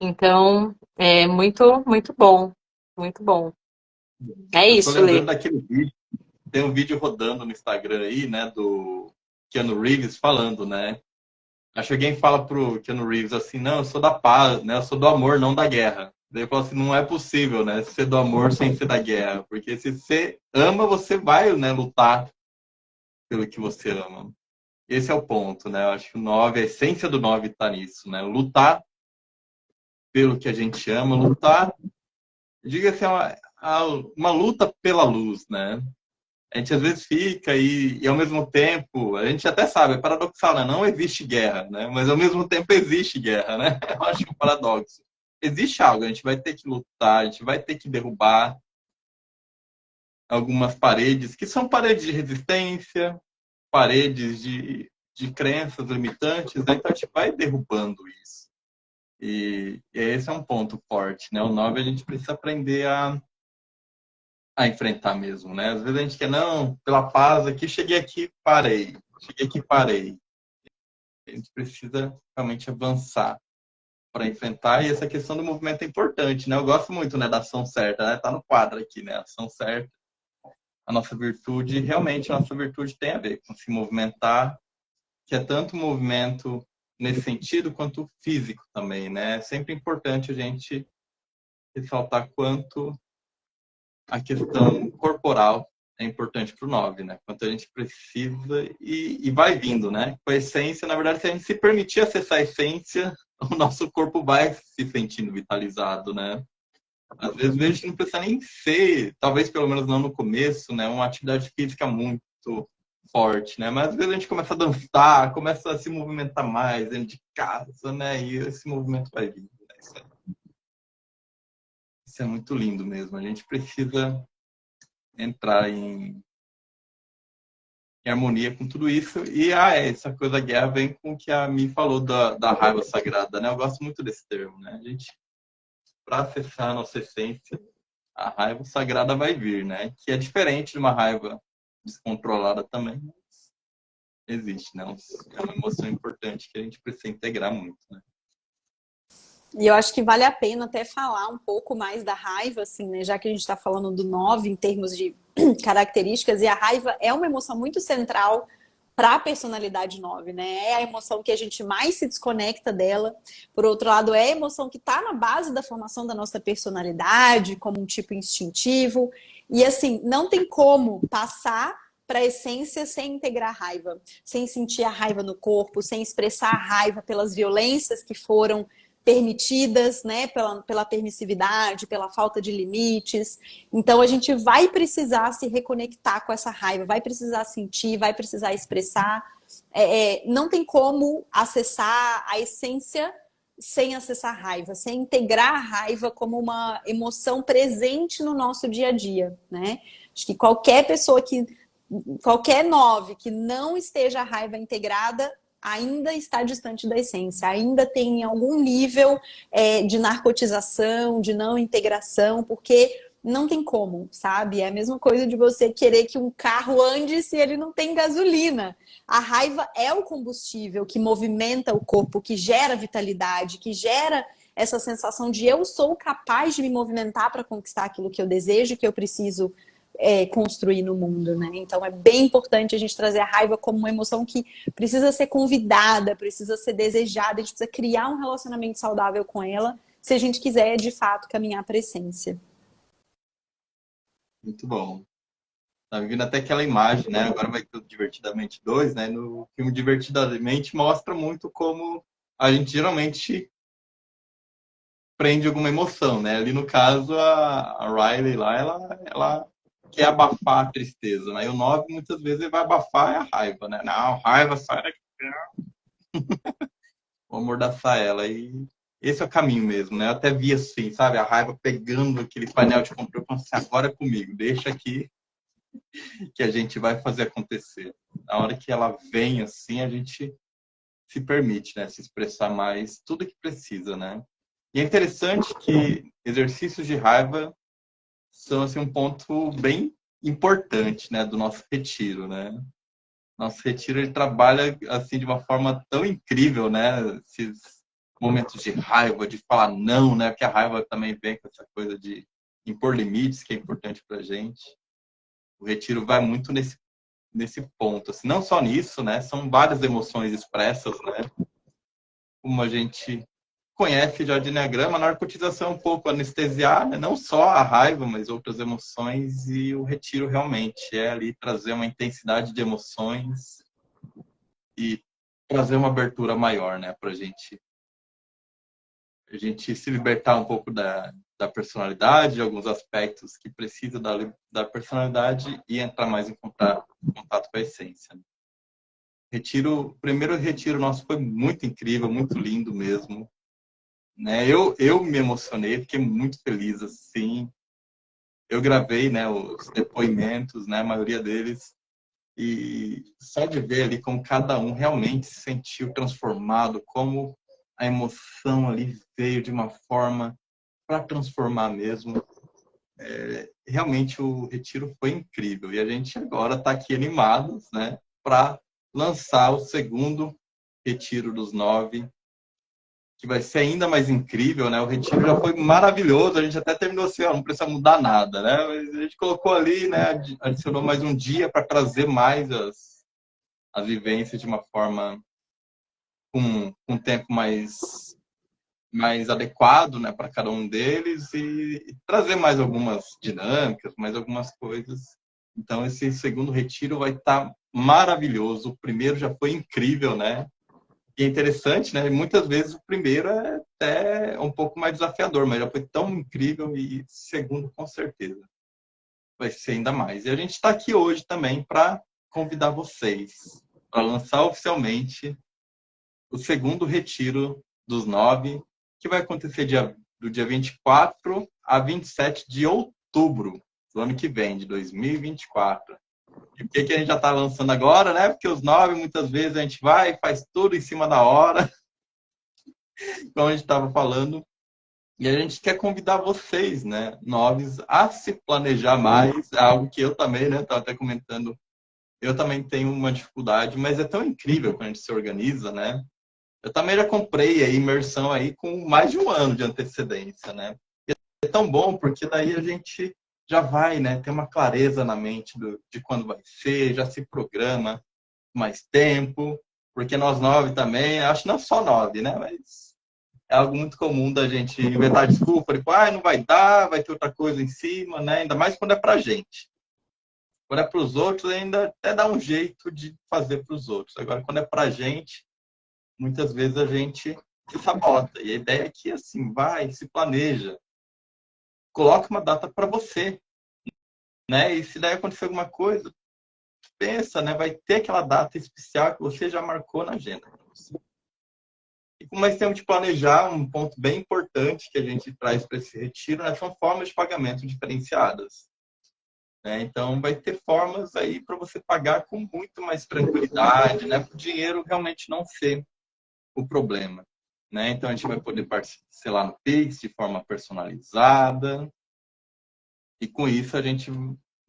Então, é muito bom. Muito bom. É Eu tô isso, lembrando Lê. daquele vídeo, tem um vídeo rodando no Instagram aí, né, do Keanu Reeves falando, né? Acho que alguém fala pro Keanu Reeves assim, não, eu sou da paz, né? Eu sou do amor, não da guerra. Daí eu falo assim, não é possível, né? Ser do amor sem ser da guerra. Porque se você ama, você vai, né, lutar pelo que você ama. Esse é o ponto, né? Eu acho que o 9, a essência do 9 tá nisso, né? Lutar pelo que a gente ama, lutar, diga-se, uma luta pela luz, né? A gente às vezes fica e ao mesmo tempo, a gente até sabe, é paradoxal, né? Não existe guerra, né? Mas ao mesmo tempo existe guerra, né? Eu acho um paradoxo. Existe algo, a gente vai ter que lutar, a gente vai ter que derrubar algumas paredes, que são paredes de resistência, paredes de crenças limitantes, né? Então a gente vai derrubando isso. E esse é um ponto forte, né? O 9 a gente precisa aprender a enfrentar mesmo, né? Às vezes a gente quer, não, pela paz aqui, cheguei aqui, parei. Cheguei aqui, parei. A gente precisa realmente avançar para enfrentar, e essa questão do movimento é importante, né? Eu gosto muito, né, da ação certa, né? Tá no quadro aqui, né? Ação certa. A nossa virtude, realmente, a nossa virtude tem a ver com se movimentar, que é tanto movimento nesse sentido quanto físico também, né? É sempre importante a gente ressaltar quanto a questão corporal é importante para o 9, né? Quanto a gente precisa e vai vindo, né? Com a essência, na verdade, se a gente se permitir acessar a essência, o nosso corpo vai se sentindo vitalizado, né? Às vezes a gente não precisa nem ser, talvez pelo menos não no começo, né? Uma atividade física muito forte, né? Mas às vezes a gente começa a dançar, começa a se movimentar mais dentro de casa, né? E esse movimento vai vindo, né? Isso é muito lindo mesmo. A gente precisa entrar em harmonia com tudo isso. E essa coisa da guerra vem com o que a Mi falou da raiva sagrada, né? Eu gosto muito desse termo, né? A gente, para acessar a nossa essência, a raiva sagrada vai vir, né? Que é diferente de uma raiva descontrolada também, mas existe, né? É uma emoção importante que a gente precisa integrar muito, né? E eu acho que vale a pena até falar um pouco mais da raiva, assim, né? Já que a gente está falando do 9 em termos de características, e a raiva é uma emoção muito central para a personalidade 9, né? É a emoção que a gente mais se desconecta dela. Por outro lado, é a emoção que está na base da formação da nossa personalidade, como um tipo instintivo. E assim, não tem como passar para a essência sem integrar a raiva, sem sentir a raiva no corpo, sem expressar a raiva pelas violências que foram permitidas, né, pela permissividade, pela falta de limites. Então a gente vai precisar se reconectar com essa raiva, vai precisar sentir, vai precisar expressar. Não tem como acessar a essência sem acessar a raiva, sem integrar a raiva como uma emoção presente no nosso dia a dia, né? Acho que qualquer 9 que não esteja a raiva integrada ainda está distante da essência, ainda tem algum nível de narcotização, de não integração, porque não tem como, sabe? É a mesma coisa de você querer que um carro ande se ele não tem gasolina. A raiva é o combustível que movimenta o corpo, que gera vitalidade, que gera essa sensação de eu sou capaz de me movimentar para conquistar aquilo que eu desejo, que eu preciso construir no mundo, né? Então é bem importante a gente trazer a raiva como uma emoção que precisa ser convidada, precisa ser desejada, a gente precisa criar um relacionamento saudável com ela, se a gente quiser de fato caminhar para a essência. Muito bom. Tá me vindo até aquela imagem, né? Agora vai ter o Divertidamente 2, né? No filme Divertidamente mostra muito como a gente geralmente prende alguma emoção, né? Ali no caso, a Riley lá, ela quer abafar a tristeza, né? E o 9 muitas vezes ele vai abafar a raiva, né? Não, raiva, sai daqui. Vou amordaçar ela. E esse é o caminho mesmo, né? Eu até vi assim, sabe? A raiva pegando aquele painel de controle, assim, agora é comigo, deixa aqui que a gente vai fazer acontecer. Na hora que ela vem assim, a gente se permite, né? Se expressar mais, tudo que precisa, né? E é interessante que exercícios de raiva são assim, um ponto bem importante, né, do nosso retiro, né? Nosso retiro ele trabalha assim de uma forma tão incrível, né? Esses momentos de raiva, de falar não, né? Porque a raiva também vem com essa coisa de impor limites, que é importante para gente. O retiro vai muito nesse ponto, assim, não só nisso, né? São várias emoções expressas, né? Como a gente conhece já de Enneagrama, a narcotização é um pouco anestesiar, né? Não só a raiva, mas outras emoções, e o retiro realmente é ali trazer uma intensidade de emoções e trazer uma abertura maior, né? Para a gente se libertar um pouco da personalidade, de alguns aspectos que precisa da personalidade e entrar mais em contato com a essência. O primeiro retiro nosso foi muito incrível, muito lindo mesmo. Né? Eu me emocionei, fiquei muito feliz, assim. Eu gravei, né, os depoimentos, né, a maioria deles, e só de ver ali como cada um realmente se sentiu transformado, como a emoção ali veio de uma forma para transformar mesmo. Realmente o retiro foi incrível. E a gente agora está aqui animados, né, para lançar o segundo retiro dos 9, que vai ser ainda mais incrível, né? O retiro já foi maravilhoso, a gente até terminou assim, ó, não precisa mudar nada, né? Mas a gente colocou ali, né, adicionou mais um dia para trazer mais as vivências de uma forma com um tempo mais adequado, né, para cada um deles e trazer mais algumas dinâmicas, mais algumas coisas. Então, esse segundo retiro vai estar maravilhoso. O primeiro já foi incrível, né? E é interessante, né? Muitas vezes o primeiro é até um pouco mais desafiador, mas já foi tão incrível e o segundo, com certeza, vai ser ainda mais. E a gente está aqui hoje também para convidar vocês para lançar oficialmente o segundo retiro dos 9, que vai acontecer do dia 24 a 27 de outubro do ano que vem, de 2024. E por que a gente já está lançando agora, né? Porque os 9, muitas vezes, a gente vai e faz tudo em cima da hora, como a gente estava falando. E a gente quer convidar vocês, né, 9, a se planejar mais. É algo que eu também, né, estava até comentando. Eu também tenho uma dificuldade, mas é tão incrível quando a gente se organiza, né? Eu também já comprei a imersão aí com mais de um ano de antecedência, né? E é tão bom porque daí a gente já vai, né, ter uma clareza na mente de quando vai ser, já se programa mais tempo, porque nós 9 também, acho que não só 9, né, mas é algo muito comum da gente inventar desculpa, tipo, não vai dar, vai ter outra coisa em cima, né? Ainda mais quando é pra gente. Quando é para os outros, ainda até dá um jeito de fazer para os outros. Agora, quando é pra gente, muitas vezes a gente se sabota. E a ideia é que, assim, vai, se planeja. Coloca uma data para você, né? E se daí acontecer alguma coisa, pensa, né? Vai ter aquela data especial que você já marcou na agenda. E como nós temos de planejar, um ponto bem importante que a gente traz para esse retiro, né, são formas de pagamento diferenciadas. Né? Então, vai ter formas aí para você pagar com muito mais tranquilidade, né? Para o dinheiro realmente não ser o problema. Né? Então, a gente vai poder parcelar no Pix de forma personalizada. E com isso, a gente,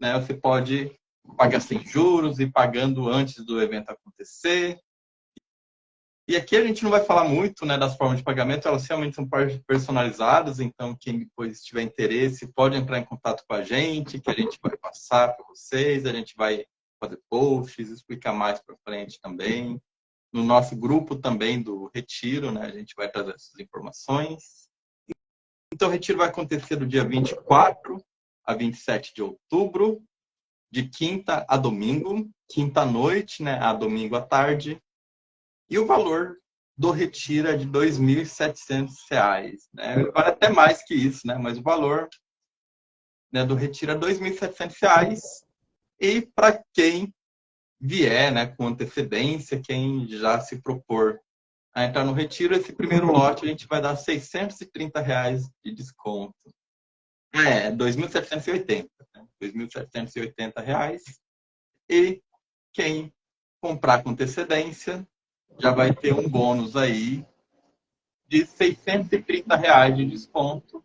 né, você pode pagar sem juros e pagando antes do evento acontecer. E aqui a gente não vai falar muito, né, das formas de pagamento, elas realmente são personalizadas, então quem depois tiver interesse pode entrar em contato com a gente, que a gente vai passar para vocês, a gente vai fazer posts, explicar mais para frente também. No nosso grupo também do Retiro, né, a gente vai trazer essas informações. Então o Retiro vai acontecer do dia 24 a 27 de outubro, de quinta a domingo, quinta à noite, né, a domingo à tarde. E o valor do retiro é de R$ 2.700, né? Vale até mais que isso, né? Mas o valor, né, do retiro é R$ 2.700. E para quem vier, né, com antecedência, quem já se propor a entrar no retiro, esse primeiro lote a gente vai dar R$ 630 de desconto. É, 2.780. Né? R$ 2.780. E quem comprar com antecedência já vai ter um bônus aí de R$ 630 de desconto.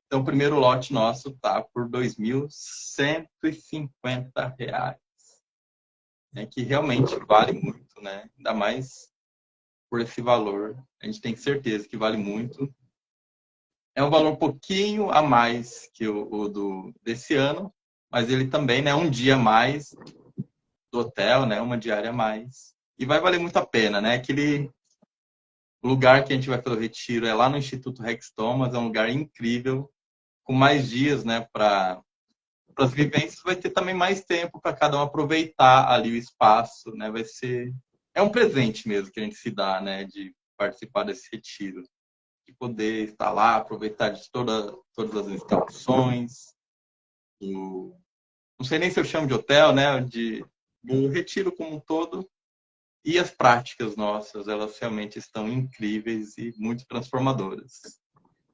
Então, o primeiro lote nosso tá por R$ 2.150. Né? Que realmente vale muito, né? Ainda mais por esse valor. A gente tem certeza que vale muito. É um valor um pouquinho a mais que desse ano, mas ele também, né, um dia a mais do hotel, né, uma diária a mais. E vai valer muito a pena, né? O lugar que a gente vai fazer o retiro é lá no Instituto Rex Thomas, é um lugar incrível, com mais dias, né, para as vivências, vai ter também mais tempo para cada um aproveitar ali o espaço, né? É um presente mesmo que a gente se dá, né, de participar desse retiro. de poder estar lá, aproveitar de todas as instalações. Não sei nem se eu chamo de hotel, né? Do retiro como um todo. E as práticas nossas, elas realmente estão incríveis e muito transformadoras.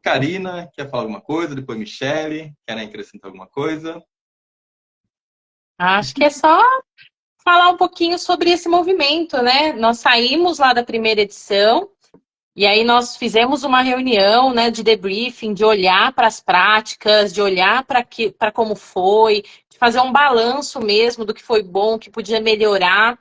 Karina, quer falar alguma coisa? Depois Michele, querem acrescentar alguma coisa? Acho que é só falar um pouquinho sobre esse movimento, né? Nós saímos lá da primeira edição e aí nós fizemos uma reunião, né, de debriefing, de olhar para as práticas, de olhar para como foi, de fazer um balanço mesmo do que foi bom, o que podia melhorar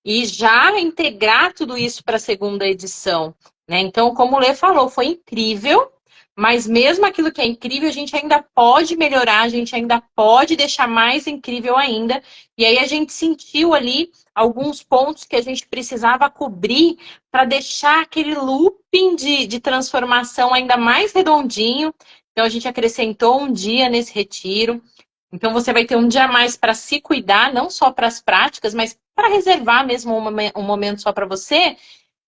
e já integrar tudo isso para a segunda edição, né? Então, como o Lê falou, foi incrível, mas mesmo aquilo que é incrível, a gente ainda pode melhorar, a gente ainda pode deixar mais incrível ainda. E aí a gente sentiu ali alguns pontos que a gente precisava cobrir para deixar aquele looping de transformação ainda mais redondinho. Então, a gente acrescentou um dia nesse retiro. Então, você vai ter um dia a mais para se cuidar, não só para as práticas, mas para reservar mesmo um momento só para você.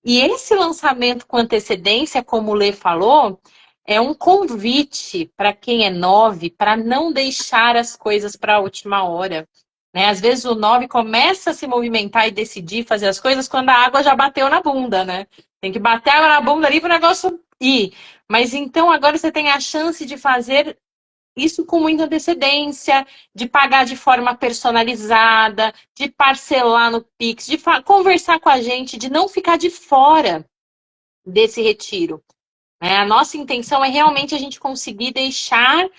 E esse lançamento com antecedência, como o Lê falou, é um convite para quem é 9 para não deixar as coisas para a última hora. Né? Às vezes o 9 começa a se movimentar e decidir fazer as coisas quando a água já bateu na bunda, né? Tem que bater a água na bunda ali para o negócio ir. Mas então agora você tem a chance de fazer isso com muita antecedência, de pagar de forma personalizada, de parcelar no Pix, de conversar com a gente, de não ficar de fora desse retiro. A nossa intenção é realmente a gente conseguir deixar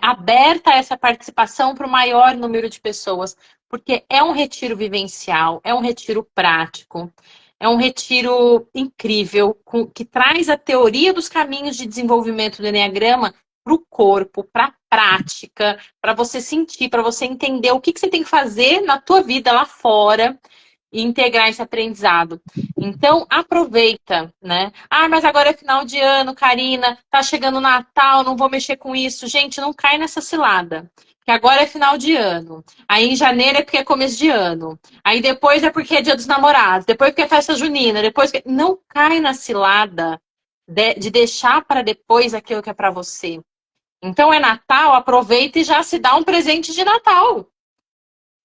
aberta essa participação para o maior número de pessoas, porque é um retiro vivencial, é um retiro prático, é um retiro incrível, que traz a teoria dos caminhos de desenvolvimento do Enneagrama para o corpo, para a prática, para você sentir, para você entender o que você tem que fazer na tua vida lá fora e integrar esse aprendizado. Então, aproveita, né? Ah, mas agora é final de ano, Karina, tá chegando o Natal, não vou mexer com isso. Gente, não cai nessa cilada. Que agora é final de ano. Aí em janeiro é porque é começo de ano. Aí depois é porque é dia dos namorados. Depois porque é festa junina. Depois que... Não cai na cilada de deixar para depois aquilo que é para você. Então é Natal, aproveita e já se dá um presente de Natal.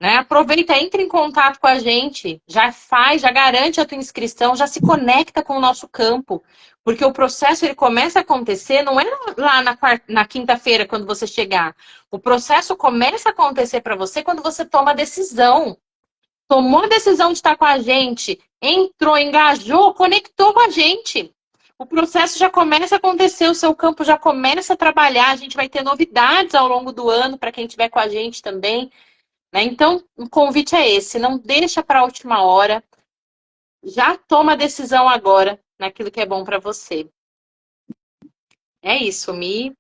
Né? Aproveita, entra em contato com a gente, já faz, já garante a tua inscrição, já se conecta com o nosso campo, porque o processo ele começa a acontecer, não é lá na quinta-feira quando você chegar. O processo começa a acontecer para você quando você toma a decisão. Tomou a decisão de estar com a gente, entrou, engajou, conectou com a gente. O processo já começa a acontecer, o seu campo já começa a trabalhar, a gente vai ter novidades ao longo do ano para quem estiver com a gente também. Então, o convite é esse, não deixa para a última hora, já toma a decisão agora naquilo que é bom para você. É isso, Mi.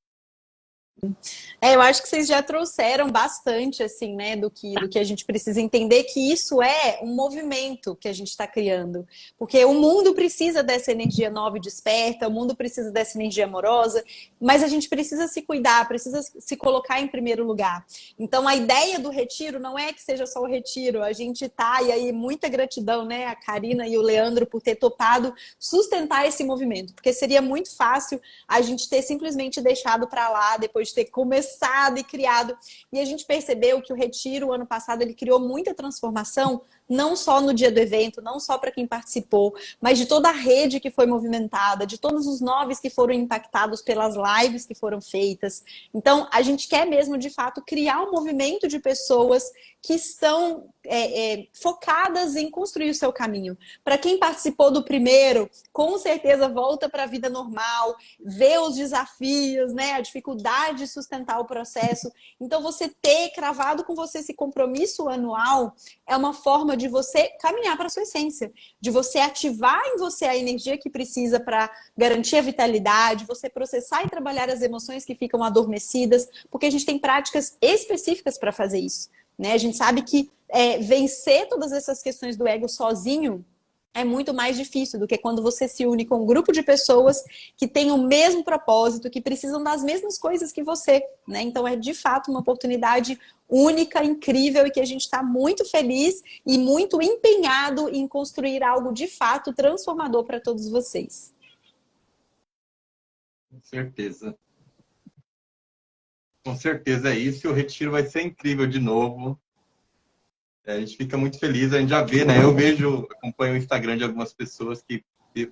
Eu acho que vocês já trouxeram bastante, assim, né, do que a gente precisa entender, que isso é um movimento que a gente está criando. Porque o mundo precisa dessa energia nova e desperta, o mundo precisa dessa energia amorosa, mas a gente precisa se cuidar, precisa se colocar em primeiro lugar. Então, a ideia do retiro não é que seja só o retiro, a gente tá, e aí muita gratidão, né, a Karina e o Leandro por ter topado sustentar esse movimento, porque seria muito fácil a gente ter simplesmente deixado para lá, depois de ter começado e criado. E a gente percebeu que o retiro, o ano passado, ele criou muita transformação, não só no dia do evento, não só para quem participou, mas de toda a rede que foi movimentada, de todos os 9 que foram impactados pelas lives que foram feitas. Então, a gente quer mesmo, de fato, criar um movimento de pessoas que estão focadas em construir o seu caminho. Para quem participou do primeiro, com certeza volta para a vida normal, vê os desafios, né, a dificuldade de sustentar o processo. Então, você ter cravado com você esse compromisso anual é uma forma de você caminhar para a sua essência, de você ativar em você a energia que precisa para garantir a vitalidade, você processar e trabalhar as emoções que ficam adormecidas, porque a gente tem práticas específicas para fazer isso. Né? A gente sabe que vencer todas essas questões do ego sozinho é muito mais difícil do que quando você se une com um grupo de pessoas que têm o mesmo propósito, que precisam das mesmas coisas que você, né? Então é de fato uma oportunidade única, incrível, e que a gente está muito feliz e muito empenhado em construir algo de fato transformador para todos vocês. Com certeza. Com certeza é isso. E o retiro vai ser incrível de novo. A gente fica muito feliz, a gente já vê, né? Eu vejo, acompanho o Instagram de algumas pessoas que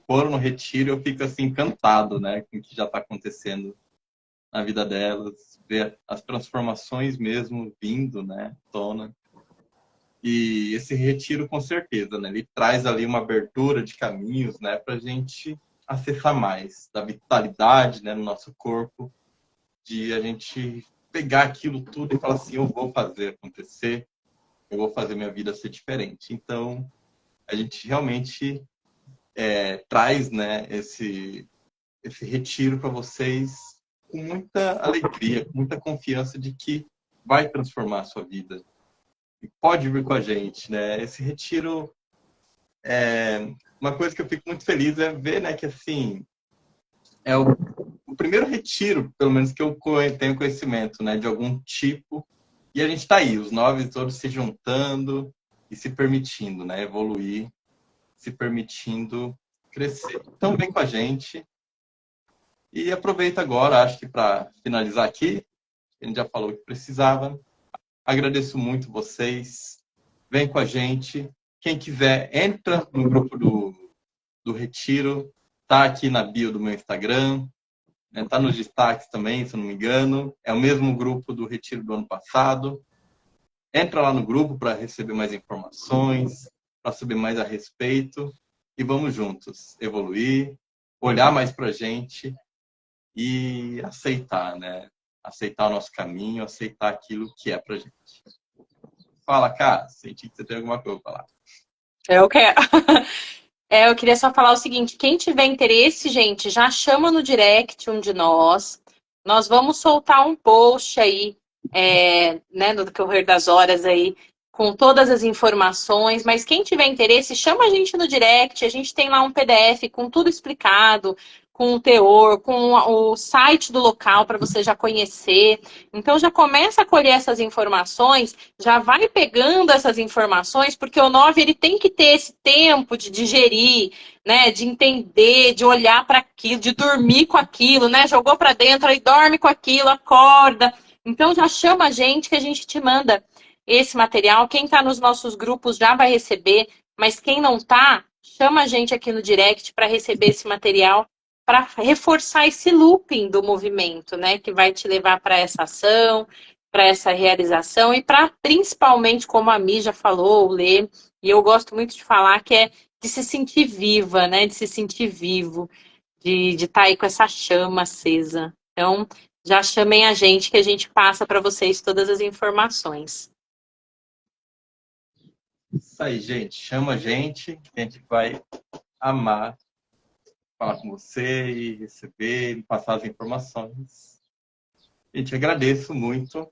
foram no retiro e eu fico assim encantado, né? Com o que já está acontecendo na vida delas, ver as transformações mesmo vindo, né? Tona. E esse retiro, com certeza, né? Ele traz ali uma abertura de caminhos, né? Para a gente acessar mais da vitalidade, né? No nosso corpo, de a gente pegar aquilo tudo e falar assim, eu vou fazer acontecer, eu vou fazer minha vida ser diferente. Então, a gente realmente traz, né, esse retiro para vocês com muita alegria, com muita confiança de que vai transformar a sua vida. E pode vir com a gente, né? Esse retiro, uma coisa que eu fico muito feliz é ver, né, que assim, é o primeiro retiro, pelo menos que eu tenho conhecimento, né, de algum tipo. E a gente está aí, os 9 todos se juntando e se permitindo, né, evoluir, se permitindo crescer. Então, vem com a gente e aproveita agora, acho que para finalizar aqui, a gente já falou o que precisava. Agradeço muito vocês. Vem com a gente. Quem quiser, entra no grupo do Retiro. Tá aqui na bio do meu Instagram. Né? Tá nos destaques também, se eu não me engano. É o mesmo grupo do Retiro do ano passado. Entra lá no grupo para receber mais informações, para saber mais a respeito. E vamos juntos evoluir, olhar mais para a gente e aceitar, né? Aceitar o nosso caminho, aceitar aquilo que é pra gente. Fala, cara, senti que você tem alguma coisa pra falar. Eu quero. Eu queria só falar o seguinte: quem tiver interesse, gente, já chama no direct um de nós. Nós vamos soltar um post aí, né, no decorrer das horas aí, com todas as informações. Mas quem tiver interesse, chama a gente no direct. A gente tem lá um PDF com tudo explicado, com o teor, com o site do local para você já conhecer. Então já começa a colher essas informações, já vai pegando essas informações, porque o 9 ele tem que ter esse tempo de digerir, né, de entender, de olhar para aquilo, de dormir com aquilo, né? Jogou para dentro e dorme com aquilo, acorda. Então já chama a gente que a gente te manda esse material. Quem está nos nossos grupos já vai receber, mas quem não está, chama a gente aqui no direct para receber esse material, para reforçar esse looping do movimento, né, que vai te levar para essa ação, para essa realização e para, principalmente, como a Mi já falou, o Lê, e eu gosto muito de falar, que é de se sentir viva, né, de se sentir vivo, de estar aí com essa chama acesa. Então, já chamem a gente que a gente passa para vocês todas as informações. Isso aí, gente. Chama a gente vai amar falar com você e receber e passar as informações. Gente, agradeço muito.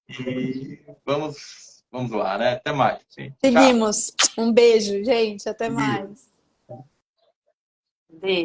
E vamos lá, né? Até mais, gente. Tchau. Seguimos. Um beijo, gente. Até mais. Beijo.